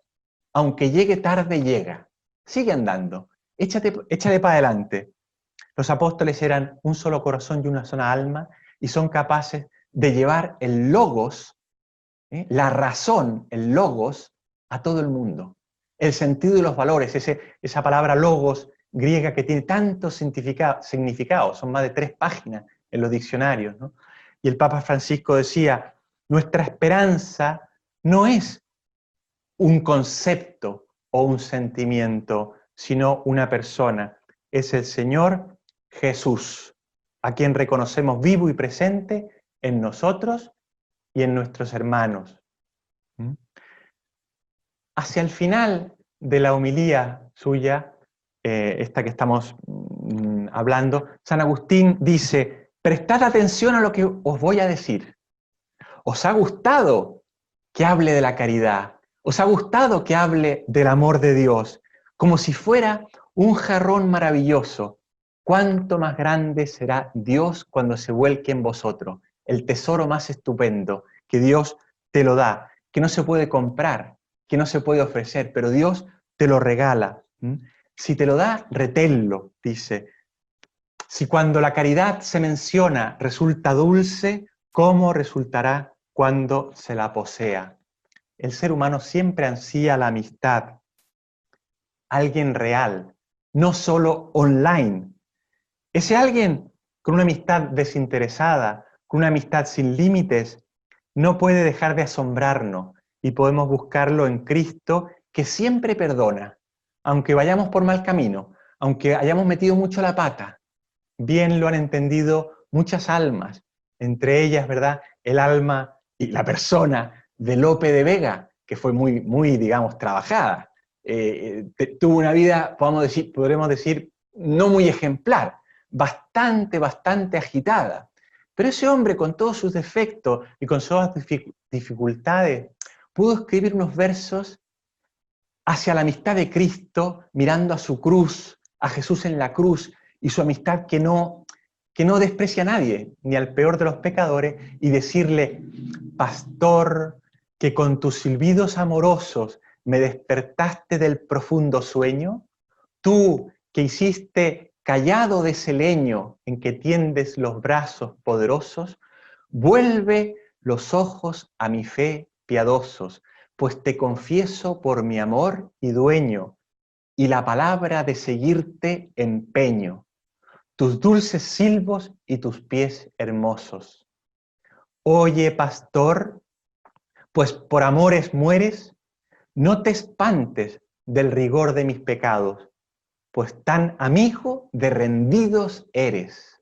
aunque llegue tarde, llega. Sigue andando, échale para adelante. Los apóstoles eran un solo corazón y una sola alma y son capaces de llevar el logos, la razón, el logos, a todo el mundo. El sentido y los valores, esa palabra logos griega que tiene tantos significados, son más de 3 páginas en los diccionarios, ¿no? Y el Papa Francisco decía, nuestra esperanza no es un concepto o un sentimiento, sino una persona. Es el Señor Jesús, a quien reconocemos vivo y presente en nosotros y en nuestros hermanos. Hacia el final de la homilía suya, esta que estamos hablando, San Agustín dice, Prestad atención a lo que os voy a decir. ¿Os ha gustado que hable de la caridad? ¿Os ha gustado que hable del amor de Dios? Como si fuera un jarrón maravilloso. ¿Cuánto más grande será Dios cuando se vuelque en vosotros? El tesoro más estupendo que Dios te lo da, que no se puede comprar, que no se puede ofrecer, pero Dios te lo regala. Si te lo da, reténlo, dice. Si cuando la caridad se menciona resulta dulce, ¿cómo resultará cuando se la posea? El ser humano siempre ansía la amistad, alguien real, no solo online. Ese alguien con una amistad desinteresada, con una amistad sin límites, no puede dejar de asombrarnos y podemos buscarlo en Cristo, que siempre perdona, aunque vayamos por mal camino, aunque hayamos metido mucho la pata. Bien lo han entendido muchas almas, entre ellas, ¿verdad?, el alma y la persona de Lope de Vega, que fue muy, digamos, trabajada. Tuvo una vida, podremos decir, no muy ejemplar, bastante agitada. Pero ese hombre, con todos sus defectos y con sus dificultades, pudo escribir unos versos hacia la amistad de Cristo, mirando a su cruz, a Jesús en la cruz, y su amistad que no desprecia a nadie, ni al peor de los pecadores, y decirle: pastor, que con tus silbidos amorosos me despertaste del profundo sueño, tú que hiciste callado de ese leño en que tiendes los brazos poderosos, vuelve los ojos a mi fe piadosos, pues te confieso por mi amor y dueño, y la palabra de seguirte empeño, tus dulces silbos y tus pies hermosos. Oye, pastor, pues por amores mueres, no te espantes del rigor de mis pecados, pues tan amigo de rendidos eres.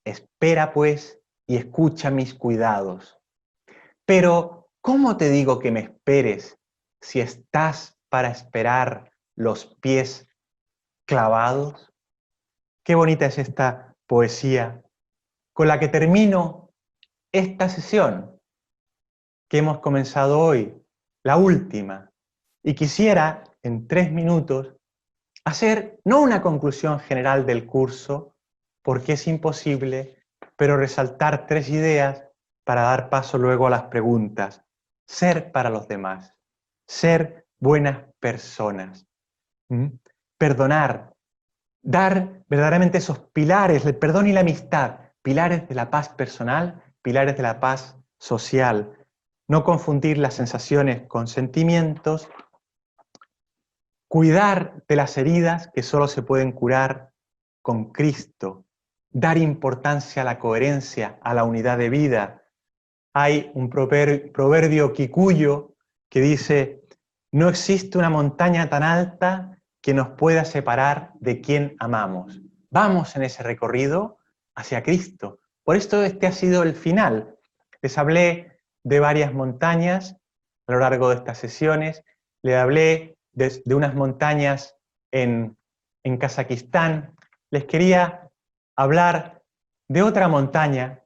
Espera, pues, y escucha mis cuidados. Pero, ¿cómo te digo que me esperes si estás para esperar los pies clavados? Qué bonita es esta poesía con la que termino esta sesión que hemos comenzado hoy, la última. Y quisiera, en 3 minutos, hacer no una conclusión general del curso, porque es imposible, pero resaltar 3 ideas para dar paso luego a las preguntas. Ser para los demás, ser buenas personas, perdonar, dar verdaderamente esos pilares, el perdón y la amistad, pilares de la paz personal, pilares de la paz social. No confundir las sensaciones con sentimientos, cuidar de las heridas que solo se pueden curar con Cristo, dar importancia a la coherencia, a la unidad de vida. Hay un proverbio kikuyo que dice: no existe una montaña tan alta que nos pueda separar de quien amamos. Vamos en ese recorrido hacia Cristo. Por esto este ha sido el final. Les hablé de varias montañas a lo largo de estas sesiones. Les hablé de unas montañas en Kazajistán. Les quería hablar de otra montaña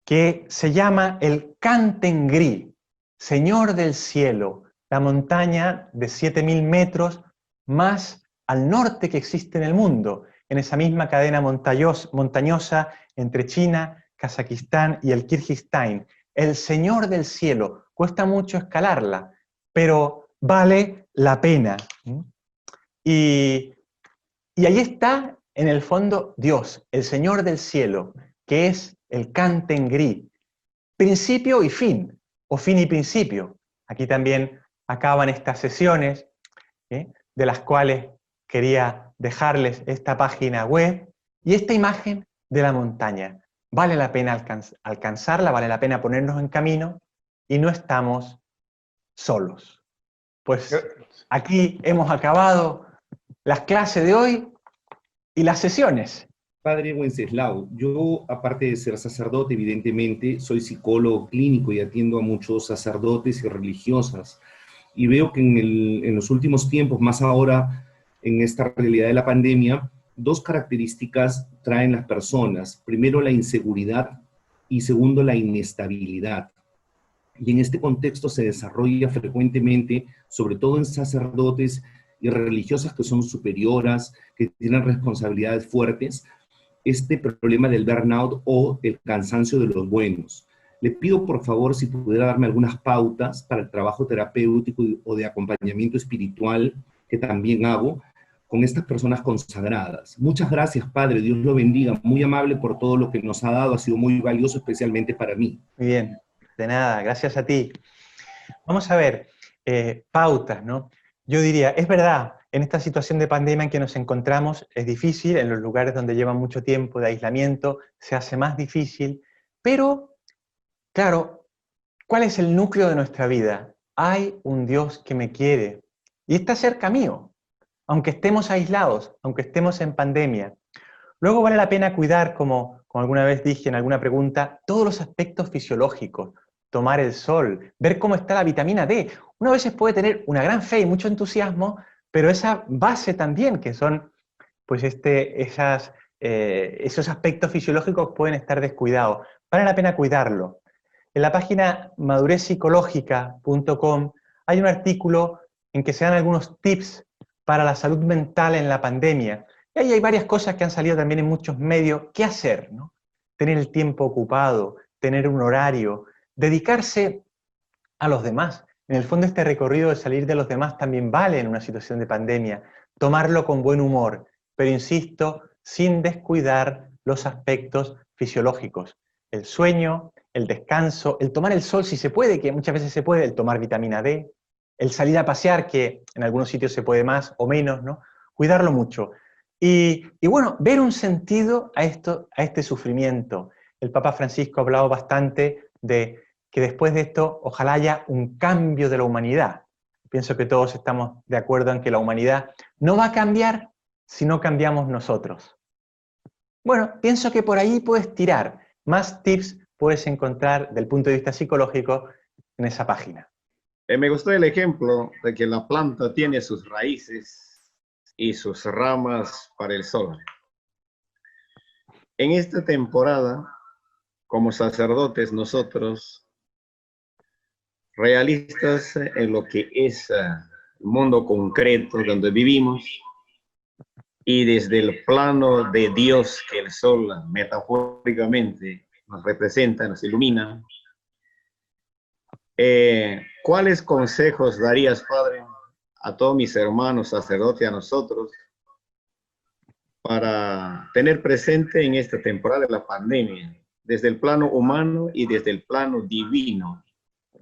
que se llama el Kantengri, Señor del Cielo, la montaña de 7.000 metros más al norte que existe en el mundo, en esa misma cadena montañosa entre China, Kazajistán y el Kirguistán. El Señor del Cielo, cuesta mucho escalarla, pero vale la pena. Y ahí está, en el fondo, Dios, el Señor del Cielo, que es el Kantengri, principio y fin, o fin y principio. Aquí también acaban estas sesiones, de las cuales quería dejarles esta página web y esta imagen de la montaña. Vale la pena alcanzarla, vale la pena ponernos en camino y no estamos solos. Pues aquí hemos acabado las clases de hoy y las sesiones. Padre Wenceslao, yo, aparte de ser sacerdote, evidentemente, soy psicólogo clínico y atiendo a muchos sacerdotes y religiosas. Y veo que en los últimos tiempos, más ahora en esta realidad de la pandemia, dos características traen las personas. Primero, la inseguridad y segundo, la inestabilidad. Y en este contexto se desarrolla frecuentemente, sobre todo en sacerdotes y religiosas que son superioras, que tienen responsabilidades fuertes, este problema del burnout o el cansancio de los buenos. Le pido por favor si pudiera darme algunas pautas para el trabajo terapéutico o de acompañamiento espiritual que también hago con estas personas consagradas. Muchas gracias, Padre, Dios lo bendiga, muy amable por todo lo que nos ha dado, ha sido muy valioso especialmente para mí. Muy bien, de nada, gracias a ti. Vamos a ver, pautas, ¿no? Yo diría, es verdad, en esta situación de pandemia en que nos encontramos es difícil, en los lugares donde llevan mucho tiempo de aislamiento se hace más difícil, pero, claro, ¿cuál es el núcleo de nuestra vida? Hay un Dios que me quiere y está cerca mío, aunque estemos aislados, aunque estemos en pandemia. Luego vale la pena cuidar, como alguna vez dije en alguna pregunta, todos los aspectos fisiológicos, tomar el sol, ver cómo está la vitamina D. Uno a veces puede tener una gran fe y mucho entusiasmo, pero esa base también, que son pues esos aspectos fisiológicos pueden estar descuidados. Vale la pena cuidarlo. En la página madurezpsicológica.com hay un artículo en que se dan algunos tips para la salud mental en la pandemia. Y ahí hay varias cosas que han salido también en muchos medios. ¿Qué hacer, no? Tener el tiempo ocupado, tener un horario, dedicarse a los demás. En el fondo este recorrido de salir de los demás también vale en una situación de pandemia. Tomarlo con buen humor, pero insisto, sin descuidar los aspectos fisiológicos. El sueño, el descanso, el tomar el sol si se puede, que muchas veces se puede, el tomar vitamina D, el salir a pasear, que en algunos sitios se puede más o menos, ¿no? Cuidarlo mucho. Y bueno, ver un sentido a este sufrimiento. El Papa Francisco ha hablado bastante de que después de esto ojalá haya un cambio de la humanidad. Pienso que todos estamos de acuerdo en que la humanidad no va a cambiar si no cambiamos nosotros. Bueno, pienso que por ahí puedes tirar. Más tips puedes encontrar del punto de vista psicológico en esa página. Me gustó el ejemplo de que la planta tiene sus raíces y sus ramas para el sol. En esta temporada, como sacerdotes nosotros, realistas en lo que es el mundo concreto donde vivimos, y desde el plano de Dios que el sol metafóricamente nos representa, nos ilumina, ¿cuáles consejos darías, Padre, a todos mis hermanos sacerdotes, a nosotros, para tener presente en esta temporada de la pandemia, desde el plano humano y desde el plano divino?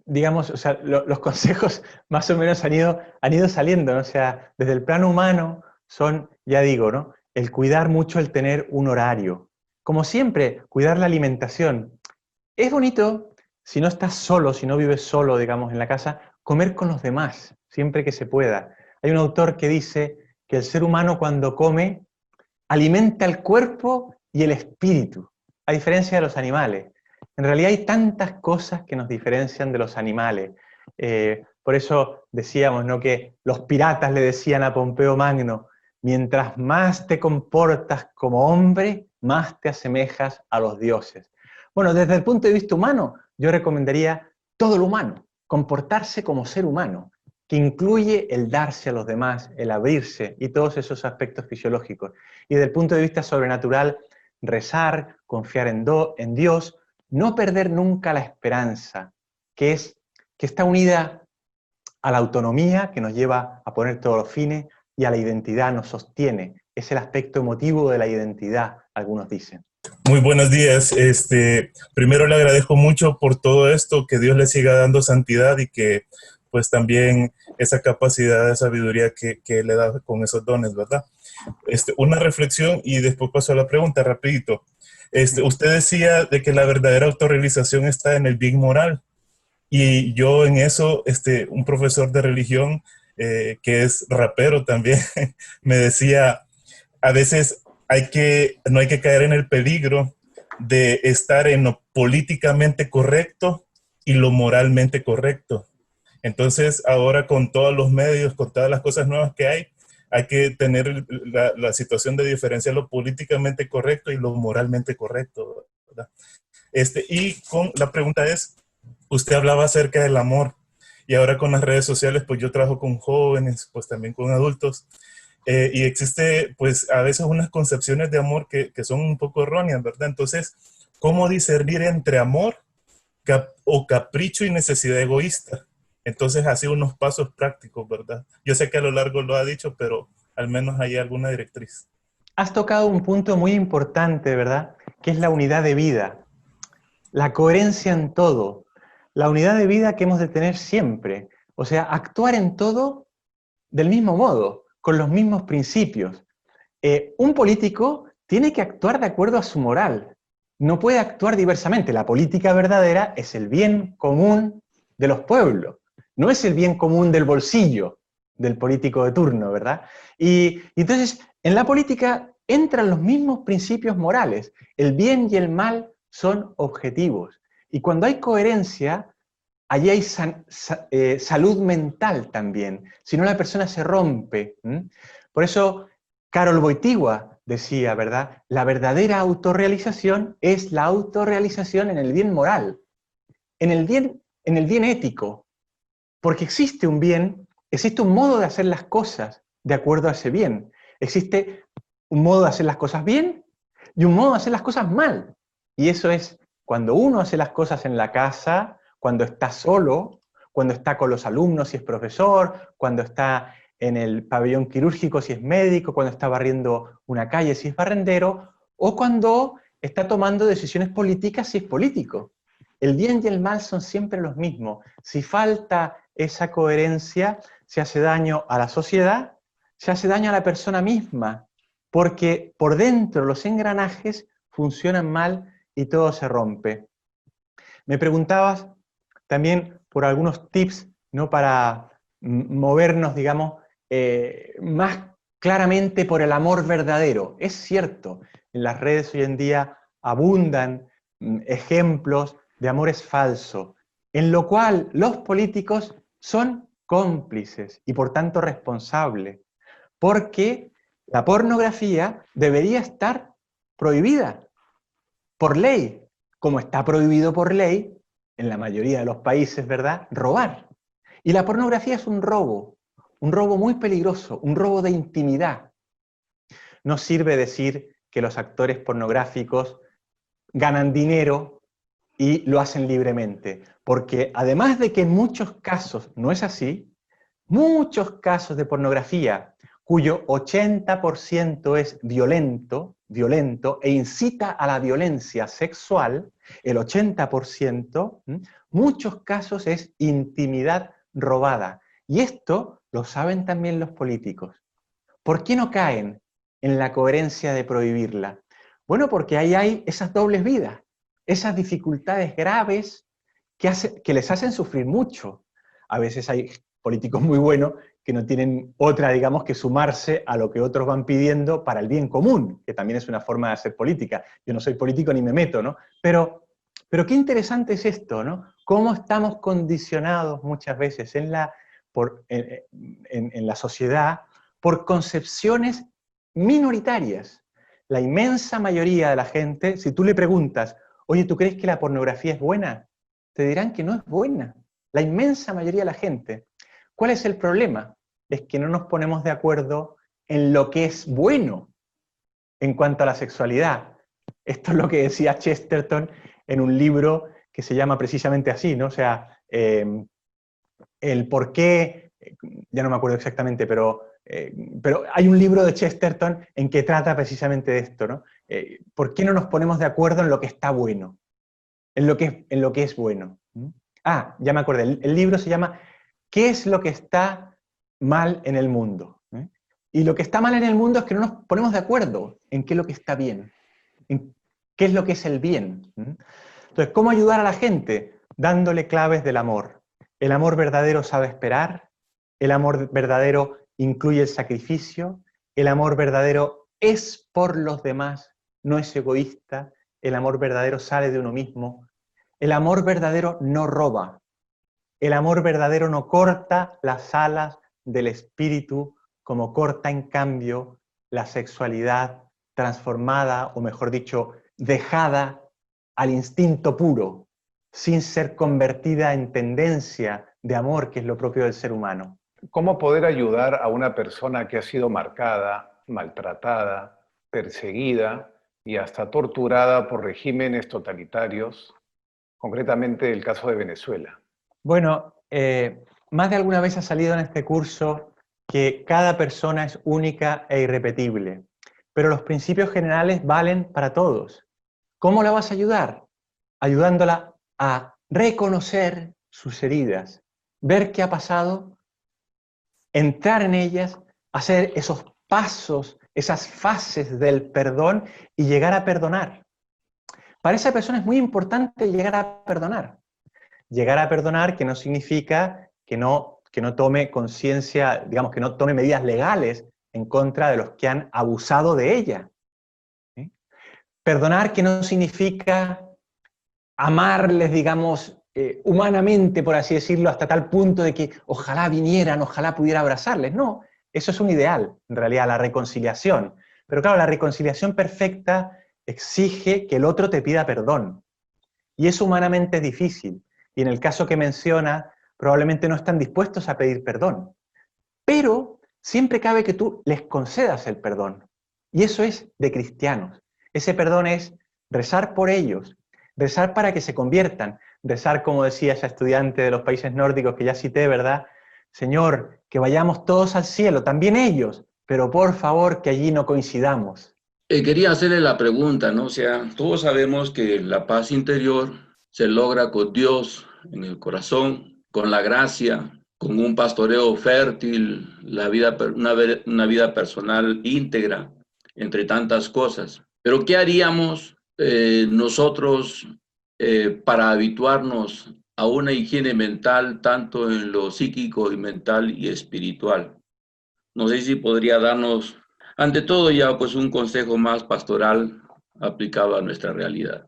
Digamos, o sea, los consejos más o menos han ido saliendo, ¿no? O sea, desde el plano humano son, ya digo, ¿no? El cuidar mucho, el tener un horario. Como siempre, cuidar la alimentación. Es bonito, si no estás solo, si no vives solo, digamos, en la casa, comer con los demás, siempre que se pueda. Hay un autor que dice que el ser humano cuando come alimenta el cuerpo y el espíritu, a diferencia de los animales. En realidad hay tantas cosas que nos diferencian de los animales. Por eso decíamos, ¿no?, que los piratas le decían a Pompeo Magno, mientras más te comportas como hombre, más te asemejas a los dioses. Bueno, desde el punto de vista humano, yo recomendaría todo lo humano, comportarse como ser humano, que incluye el darse a los demás, el abrirse y todos esos aspectos fisiológicos. Y desde el punto de vista sobrenatural, rezar, confiar en Dios, no perder nunca la esperanza, que está unida a la autonomía, que nos lleva a poner todos los fines, y a la identidad, nos sostiene. Es el aspecto emotivo de la identidad, algunos dicen. Muy buenos días. Primero le agradezco mucho por todo esto, que Dios le siga dando santidad y que pues también esa capacidad de sabiduría que le da con esos dones, ¿verdad? Una reflexión y después paso a la pregunta rapidito. Usted decía de que la verdadera autorrealización está en el bien moral. Y yo en eso, un profesor de religión que es rapero también, me decía, a veces no hay que caer en el peligro de estar en lo políticamente correcto y lo moralmente correcto. Entonces, ahora con todos los medios, con todas las cosas nuevas que hay, hay que tener la situación de diferenciar lo políticamente correcto y lo moralmente correcto, ¿verdad? Y con la pregunta es, usted hablaba acerca del amor, y ahora con las redes sociales, pues yo trabajo con jóvenes, pues también con adultos, y existe, pues a veces unas concepciones de amor que son un poco erróneas, ¿verdad? Entonces, ¿cómo discernir entre amor o capricho y necesidad egoísta? Entonces, así unos pasos prácticos, ¿verdad? Yo sé que a lo largo lo ha dicho, pero al menos hay alguna directriz. Has tocado un punto muy importante, ¿verdad? Que es la unidad de vida, la coherencia en todo, la unidad de vida que hemos de tener siempre. O sea, actuar en todo del mismo modo, con los mismos principios. Un político tiene que actuar de acuerdo a su moral, no puede actuar diversamente. La política verdadera es el bien común de los pueblos, no es el bien común del bolsillo del político de turno, ¿verdad? Y entonces, en la política entran los mismos principios morales. El bien y el mal son objetivos. Y cuando hay coherencia, allí hay salud mental también. Si no, la persona se rompe. Por eso, Karol Wojtyła decía, ¿verdad? La verdadera autorrealización es la autorrealización en el bien moral, en el bien ético. Porque existe un bien, existe un modo de hacer las cosas de acuerdo a ese bien. Existe un modo de hacer las cosas bien y un modo de hacer las cosas mal. Y eso es cuando uno hace las cosas en la casa, cuando está solo, cuando está con los alumnos si es profesor, cuando está en el pabellón quirúrgico si es médico, cuando está barriendo una calle si es barrendero, o cuando está tomando decisiones políticas si es político. El bien y el mal son siempre los mismos. Si falta esa coherencia, se hace daño a la sociedad, se hace daño a la persona misma, porque por dentro los engranajes funcionan mal y todo se rompe. Me preguntabas también por algunos tips, ¿no?, para movernos, digamos, más claramente por el amor verdadero. Es cierto, en las redes hoy en día abundan ejemplos de amores falsos, en lo cual los políticos son cómplices y por tanto responsables, porque la pornografía debería estar prohibida por ley, como está prohibido por ley en la mayoría de los países, ¿verdad?, robar. Y la pornografía es un robo muy peligroso, un robo de intimidad. No sirve decir que los actores pornográficos ganan dinero y lo hacen libremente, porque además de que en muchos casos no es así, muchos casos de pornografía cuyo 80% es violento e incita a la violencia sexual, el 80%, muchos casos es intimidad robada. Y esto lo saben también los políticos. ¿Por qué no caen en la coherencia de prohibirla? Bueno, porque ahí hay esas dobles vidas, esas dificultades graves que les hacen sufrir mucho. A veces hay políticos muy buenos que no tienen otra, digamos, que sumarse a lo que otros van pidiendo para el bien común, que también es una forma de hacer política. Yo no soy político ni me meto, ¿no? Pero qué interesante es esto, ¿no? Cómo estamos condicionados muchas veces en la sociedad por concepciones minoritarias. La inmensa mayoría de la gente, si tú le preguntas, oye, ¿tú crees que la pornografía es buena?, te dirán que no es buena. La inmensa mayoría de la gente. ¿Cuál es el problema? Es que no nos ponemos de acuerdo en lo que es bueno en cuanto a la sexualidad. Esto es lo que decía Chesterton en un libro que se llama precisamente así, ¿no? O sea, el por qué, ya no me acuerdo exactamente, pero hay un libro de Chesterton en que trata precisamente de esto, ¿no? ¿Por qué no nos ponemos de acuerdo en lo que está bueno? En lo que es bueno. Ah, ya me acordé. El libro se llama ¿Qué es lo que está mal en el mundo? Y lo que está mal en el mundo es que no nos ponemos de acuerdo en qué es lo que está bien, en qué es lo que es el bien. Entonces, ¿cómo ayudar a la gente? Dándole claves del amor. El amor verdadero sabe esperar, el amor verdadero incluye el sacrificio, el amor verdadero es por los demás, no es egoísta, el amor verdadero sale de uno mismo, el amor verdadero no roba, el amor verdadero no corta las alas del espíritu como corta en cambio la sexualidad transformada, o mejor dicho, dejada al instinto puro, sin ser convertida en tendencia de amor, que es lo propio del ser humano. ¿Cómo poder ayudar a una persona que ha sido marcada, maltratada, perseguida y hasta torturada por regímenes totalitarios, concretamente el caso de Venezuela? Bueno, más de alguna vez ha salido en este curso que cada persona es única e irrepetible, pero los principios generales valen para todos. ¿Cómo la vas a ayudar? Ayudándola a reconocer sus heridas, ver qué ha pasado, entrar en ellas, hacer esos pasos, esas fases del perdón y llegar a perdonar. Para esa persona es muy importante llegar a perdonar. Llegar a perdonar, que no significa que no tome conciencia, digamos, que no tome medidas legales en contra de los que han abusado de ella. ¿Sí? Perdonar, que no significa amarles, digamos, humanamente, por así decirlo, hasta tal punto de que ojalá vinieran, ojalá pudiera abrazarles. No, eso es un ideal, en realidad, la reconciliación. Pero claro, la reconciliación perfecta exige que el otro te pida perdón. Y eso humanamente es difícil. Y en el caso que menciona, probablemente no están dispuestos a pedir perdón. Pero siempre cabe que tú les concedas el perdón. Y eso es de cristianos. Ese perdón es rezar por ellos, rezar para que se conviertan, rezar, como decía esa estudiante de los países nórdicos que ya cité, ¿verdad? Señor, que vayamos todos al cielo, también ellos, pero por favor que allí no coincidamos. Quería hacerle la pregunta, ¿no? O sea, todos sabemos que la paz interior se logra con Dios en el corazón, con la gracia, con un pastoreo fértil, una vida personal íntegra, entre tantas cosas. Pero ¿qué haríamos nosotros para habituarnos a una higiene mental, tanto en lo psíquico y mental y espiritual? No sé si podría darnos, ante todo, ya pues un consejo más pastoral aplicado a nuestra realidad,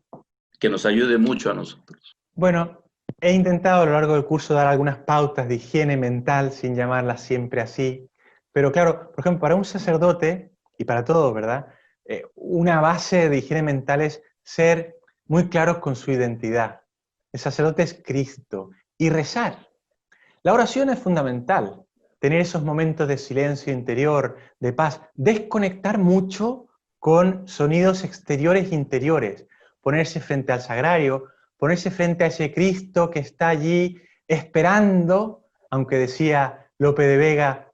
que nos ayude mucho a nosotros. Bueno, he intentado a lo largo del curso dar algunas pautas de higiene mental, sin llamarlas siempre así, pero claro, por ejemplo, para un sacerdote, y para todos, ¿verdad? Una base de higiene mental es ser muy claros con su identidad. El sacerdote es Cristo, y rezar. La oración es fundamental, tener esos momentos de silencio interior, de paz, desconectar mucho con sonidos exteriores e interiores, ponerse frente al sagrario, ponerse frente a ese Cristo que está allí esperando, aunque decía Lope de Vega,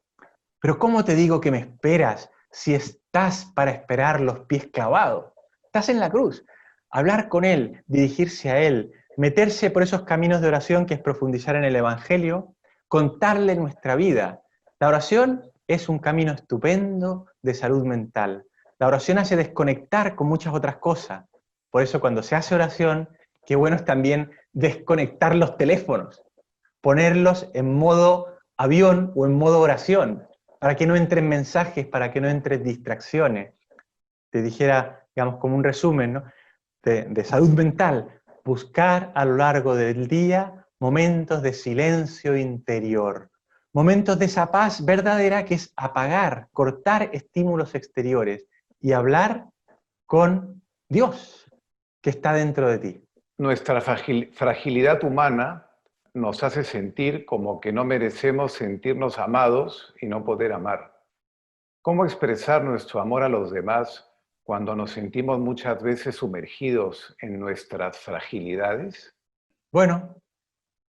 pero ¿cómo te digo que me esperas si estás para esperar los pies clavados? Estás en la cruz. Hablar con Él, dirigirse a Él, meterse por esos caminos de oración que es profundizar en el Evangelio, contarle nuestra vida. La oración es un camino estupendo de salud mental. La oración hace desconectar con muchas otras cosas. Por eso cuando se hace oración, qué bueno es también desconectar los teléfonos, ponerlos en modo avión o en modo oración, para que no entren mensajes, para que no entren distracciones. Te dijera, digamos, como un resumen, ¿no? de salud mental, buscar a lo largo del día momentos de silencio interior, momentos de esa paz verdadera que es apagar, cortar estímulos exteriores y hablar con Dios que está dentro de ti. Nuestra fragilidad humana nos hace sentir como que no merecemos sentirnos amados y no poder amar. ¿Cómo expresar nuestro amor a los demás cuando nos sentimos muchas veces sumergidos en nuestras fragilidades? Bueno,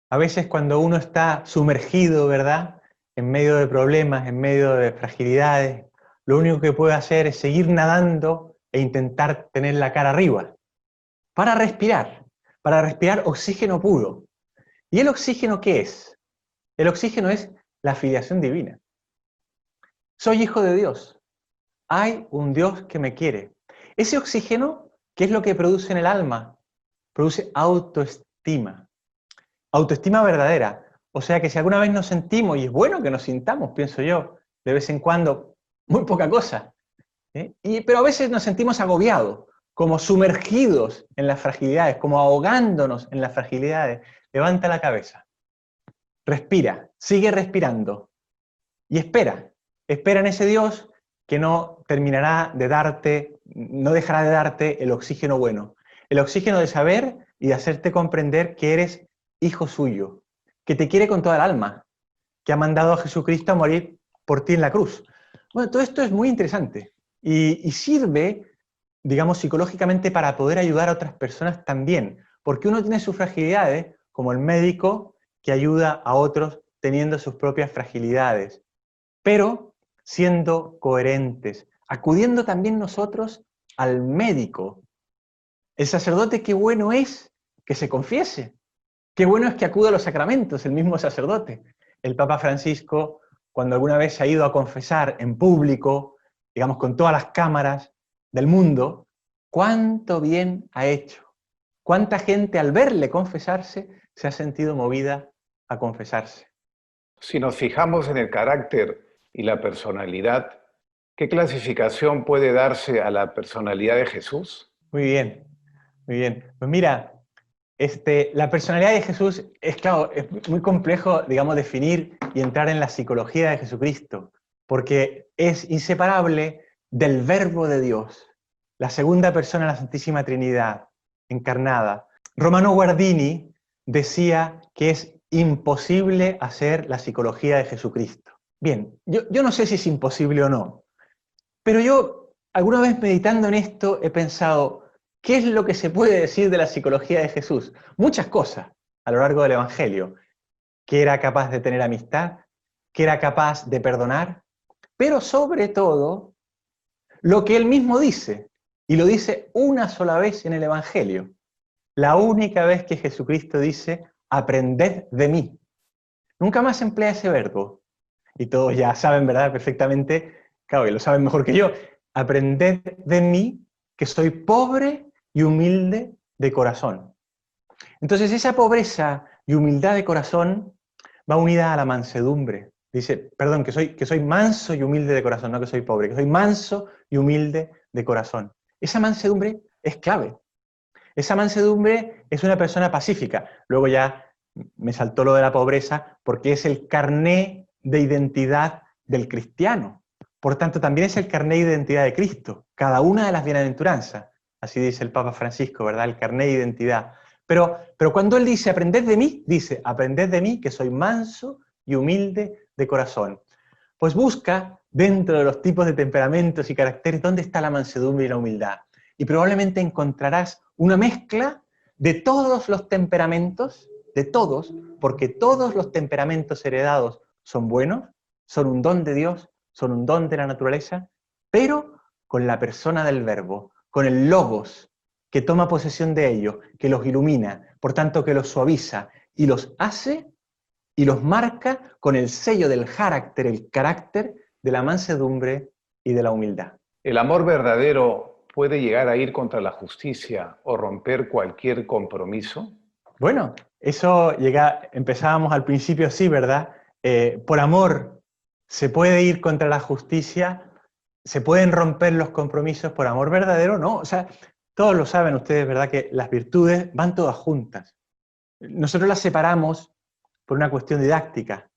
a veces cuando uno está sumergido, ¿verdad?, en medio de problemas, en medio de fragilidades, lo único que puede hacer es seguir nadando e intentar tener la cara arriba, para respirar oxígeno puro. ¿Y el oxígeno qué es? El oxígeno es la filiación divina. Soy hijo de Dios. Hay un Dios que me quiere. Ese oxígeno, ¿qué es lo que produce en el alma? Produce autoestima. Autoestima verdadera. O sea que si alguna vez nos sentimos, y es bueno que nos sintamos, pienso yo, de vez en cuando, muy poca cosa, pero a veces nos sentimos agobiados, como sumergidos en las fragilidades, como ahogándonos en las fragilidades. Levanta la cabeza, respira, sigue respirando y espera espera en ese Dios que no terminará de darte, no dejará de darte el oxígeno bueno. El oxígeno de saber y de hacerte comprender que eres hijo suyo, que te quiere con toda el alma, que ha mandado a Jesucristo a morir por ti en la cruz. Bueno, todo esto es muy interesante y sirve, digamos, psicológicamente para poder ayudar a otras personas también, porque uno tiene sus fragilidades, como el médico que ayuda a otros teniendo sus propias fragilidades, pero siendo coherentes, acudiendo también nosotros al médico. El sacerdote, qué bueno es que se confiese, qué bueno es que acuda a los sacramentos, el mismo sacerdote. El Papa Francisco, cuando alguna vez se ha ido a confesar en público, digamos con todas las cámaras del mundo, cuánto bien ha hecho. Cuánta gente al verle confesarse se ha sentido movida a confesarse. Si nos fijamos en el carácter y la personalidad, ¿qué clasificación puede darse a la personalidad de Jesús? Muy bien, muy bien. Pues mira, la personalidad de Jesús es, claro, es muy complejo, digamos, definir y entrar en la psicología de Jesucristo, porque es inseparable del Verbo de Dios, la segunda persona de la Santísima Trinidad, encarnada. Romano Guardini decía que es imposible hacer la psicología de Jesucristo. Bien, yo no sé si es imposible o no, pero yo alguna vez meditando en esto he pensado, ¿qué es lo que se puede decir de la psicología de Jesús? Muchas cosas a lo largo del Evangelio. Que era capaz de tener amistad, que era capaz de perdonar, pero sobre todo, lo que él mismo dice, y lo dice una sola vez en el Evangelio. La única vez que Jesucristo dice, aprended de mí. Nunca más emplea ese verbo. Y todos ya saben, ¿verdad? Perfectamente, claro, que lo saben mejor que yo. Aprended de mí, que soy pobre y humilde de corazón. Entonces esa pobreza y humildad de corazón va unida a la mansedumbre. Dice, perdón, que soy manso y humilde de corazón, no que soy pobre, que soy manso y humilde de corazón. Esa mansedumbre es clave. Esa mansedumbre es una persona pacífica. Luego ya me saltó lo de la pobreza porque es el carné de identidad del cristiano. Por tanto, también es el carné de identidad de Cristo. Cada una de las bienaventuranzas. Así dice el Papa Francisco, ¿verdad? El carné de identidad. Pero cuando él dice, aprended de mí, dice, aprended de mí que soy manso y humilde de corazón. Pues busca, dentro de los tipos de temperamentos y caracteres, dónde está la mansedumbre y la humildad. Y probablemente encontrarás una mezcla de todos los temperamentos, de todos, porque todos los temperamentos heredados son buenos, son un don de Dios, son un don de la naturaleza, pero con la persona del Verbo, con el Logos, que toma posesión de ellos, que los ilumina, por tanto que los suaviza y los hace y los marca con el sello del carácter, el carácter de la mansedumbre y de la humildad. ¿El amor verdadero puede llegar a ir contra la justicia o romper cualquier compromiso? Bueno, eso empezábamos al principio así, ¿verdad? Por amor se puede ir contra la justicia, se pueden romper los compromisos. Por amor verdadero, no. O sea, todos lo saben ustedes, ¿verdad? Que las virtudes van todas juntas. Nosotros las separamos por una cuestión didáctica,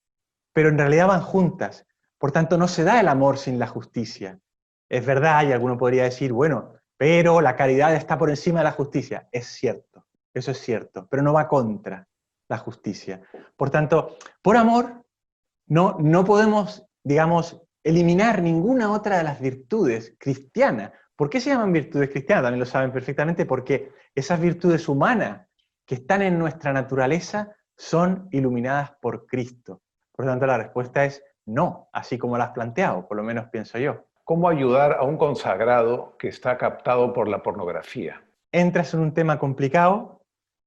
pero en realidad van juntas. Por tanto, no se da el amor sin la justicia. Es verdad, y alguno podría decir, bueno, pero la caridad está por encima de la justicia. Es cierto, eso es cierto, pero no va contra la justicia. Por tanto, por amor, no podemos, digamos, eliminar ninguna otra de las virtudes cristianas. ¿Por qué se llaman virtudes cristianas? También lo saben perfectamente, porque esas virtudes humanas que están en nuestra naturaleza son iluminadas por Cristo. Por lo tanto, la respuesta es no, así como la has planteado, por lo menos pienso yo. ¿Cómo ayudar a un consagrado que está captado por la pornografía? Entras en un tema complicado,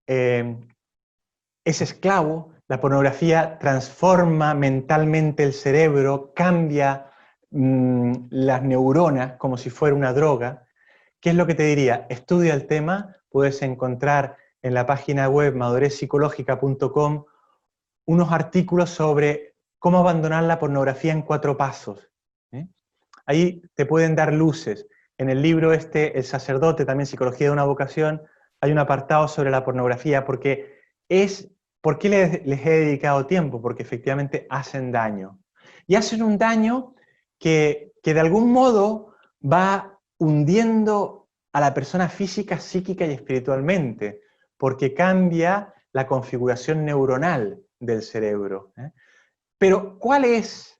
es esclavo, la pornografía transforma mentalmente el cerebro, cambia las neuronas como si fuera una droga. ¿Qué es lo que te diría? Estudia el tema, puedes encontrar en la página web madurezpsicológica.com unos artículos sobre cómo abandonar la pornografía en 4 pasos. Ahí te pueden dar luces. En el libro El sacerdote, también Psicología de una vocación, hay un apartado sobre la pornografía, porque ¿por qué les he dedicado tiempo? Porque efectivamente hacen daño. Y hacen un daño que de algún modo va hundiendo a la persona física, psíquica y espiritualmente, porque cambia la configuración neuronal del cerebro. Pero, ¿cuál es,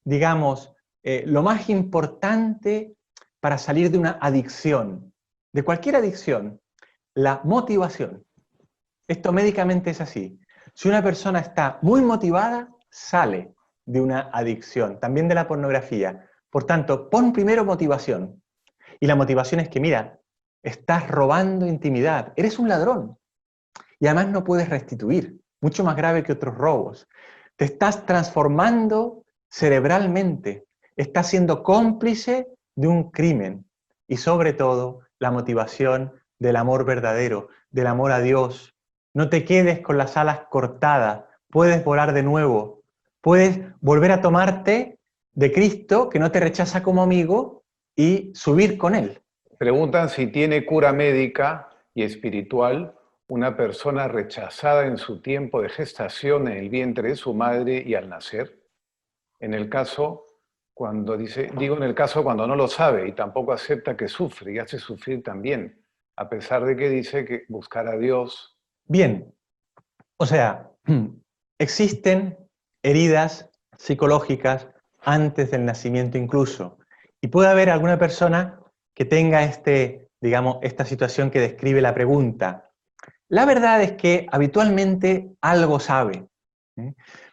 digamos, lo más importante para salir de una adicción? De cualquier adicción, la motivación. Esto médicamente es así. Si una persona está muy motivada, sale de una adicción, también de la pornografía. Por tanto, pon primero motivación. Y la motivación es que, mira, estás robando intimidad, eres un ladrón. Y además no puedes restituir, mucho más grave que otros robos. Te estás transformando cerebralmente, estás siendo cómplice de un crimen. Y sobre todo, la motivación del amor verdadero, del amor a Dios. No te quedes con las alas cortadas, puedes volar de nuevo, puedes volver a tomarte de Cristo, que no te rechaza como amigo, y subir con Él. Preguntan si tiene cura médica y espiritual una persona rechazada en su tiempo de gestación en el vientre de su madre y al nacer. En el caso cuando en el caso cuando no lo sabe y tampoco acepta que sufre y hace sufrir también, a pesar de que dice que buscar a Dios. Bien, o sea, existen heridas psicológicas antes del nacimiento incluso, y puede haber alguna persona que tenga esta situación que describe la pregunta. La verdad es que habitualmente algo sabe.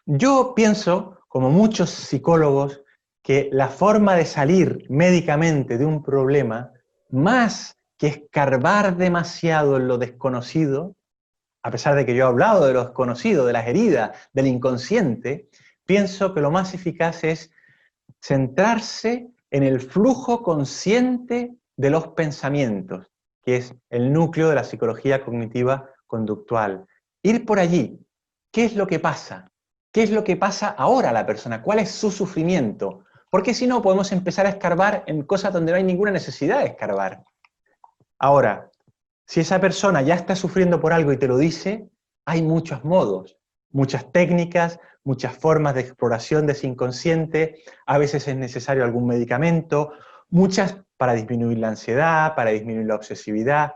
Yo pienso, como muchos psicólogos, que la forma de salir médicamente de un problema, más que escarbar demasiado en lo desconocido, a pesar de que yo he hablado de lo desconocido, de las heridas, del inconsciente, pienso que lo más eficaz es centrarse en el flujo consciente de los pensamientos, que es el núcleo de la psicología cognitiva conductual. Ir por allí. ¿Qué es lo que pasa? ¿Qué es lo que pasa ahora a la persona? ¿Cuál es su sufrimiento? Porque si no, podemos empezar a escarbar en cosas donde no hay ninguna necesidad de escarbar. Ahora, si esa persona ya está sufriendo por algo y te lo dice, hay muchos modos, muchas técnicas, muchas formas de exploración de ese inconsciente, a veces es necesario algún medicamento, muchas para disminuir la ansiedad, para disminuir la obsesividad,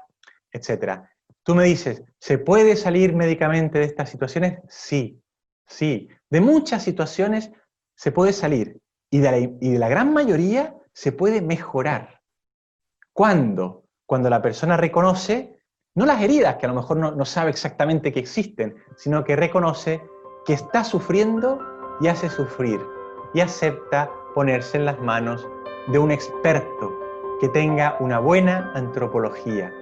etc. Tú me dices, ¿se puede salir médicamente de estas situaciones? Sí, sí. De muchas situaciones se puede salir y de la gran mayoría se puede mejorar. ¿Cuándo? Cuando la persona reconoce, no las heridas, que a lo mejor no sabe exactamente que existen, sino que reconoce que está sufriendo y hace sufrir, y acepta ponerse en las manos de un experto que tenga una buena antropología.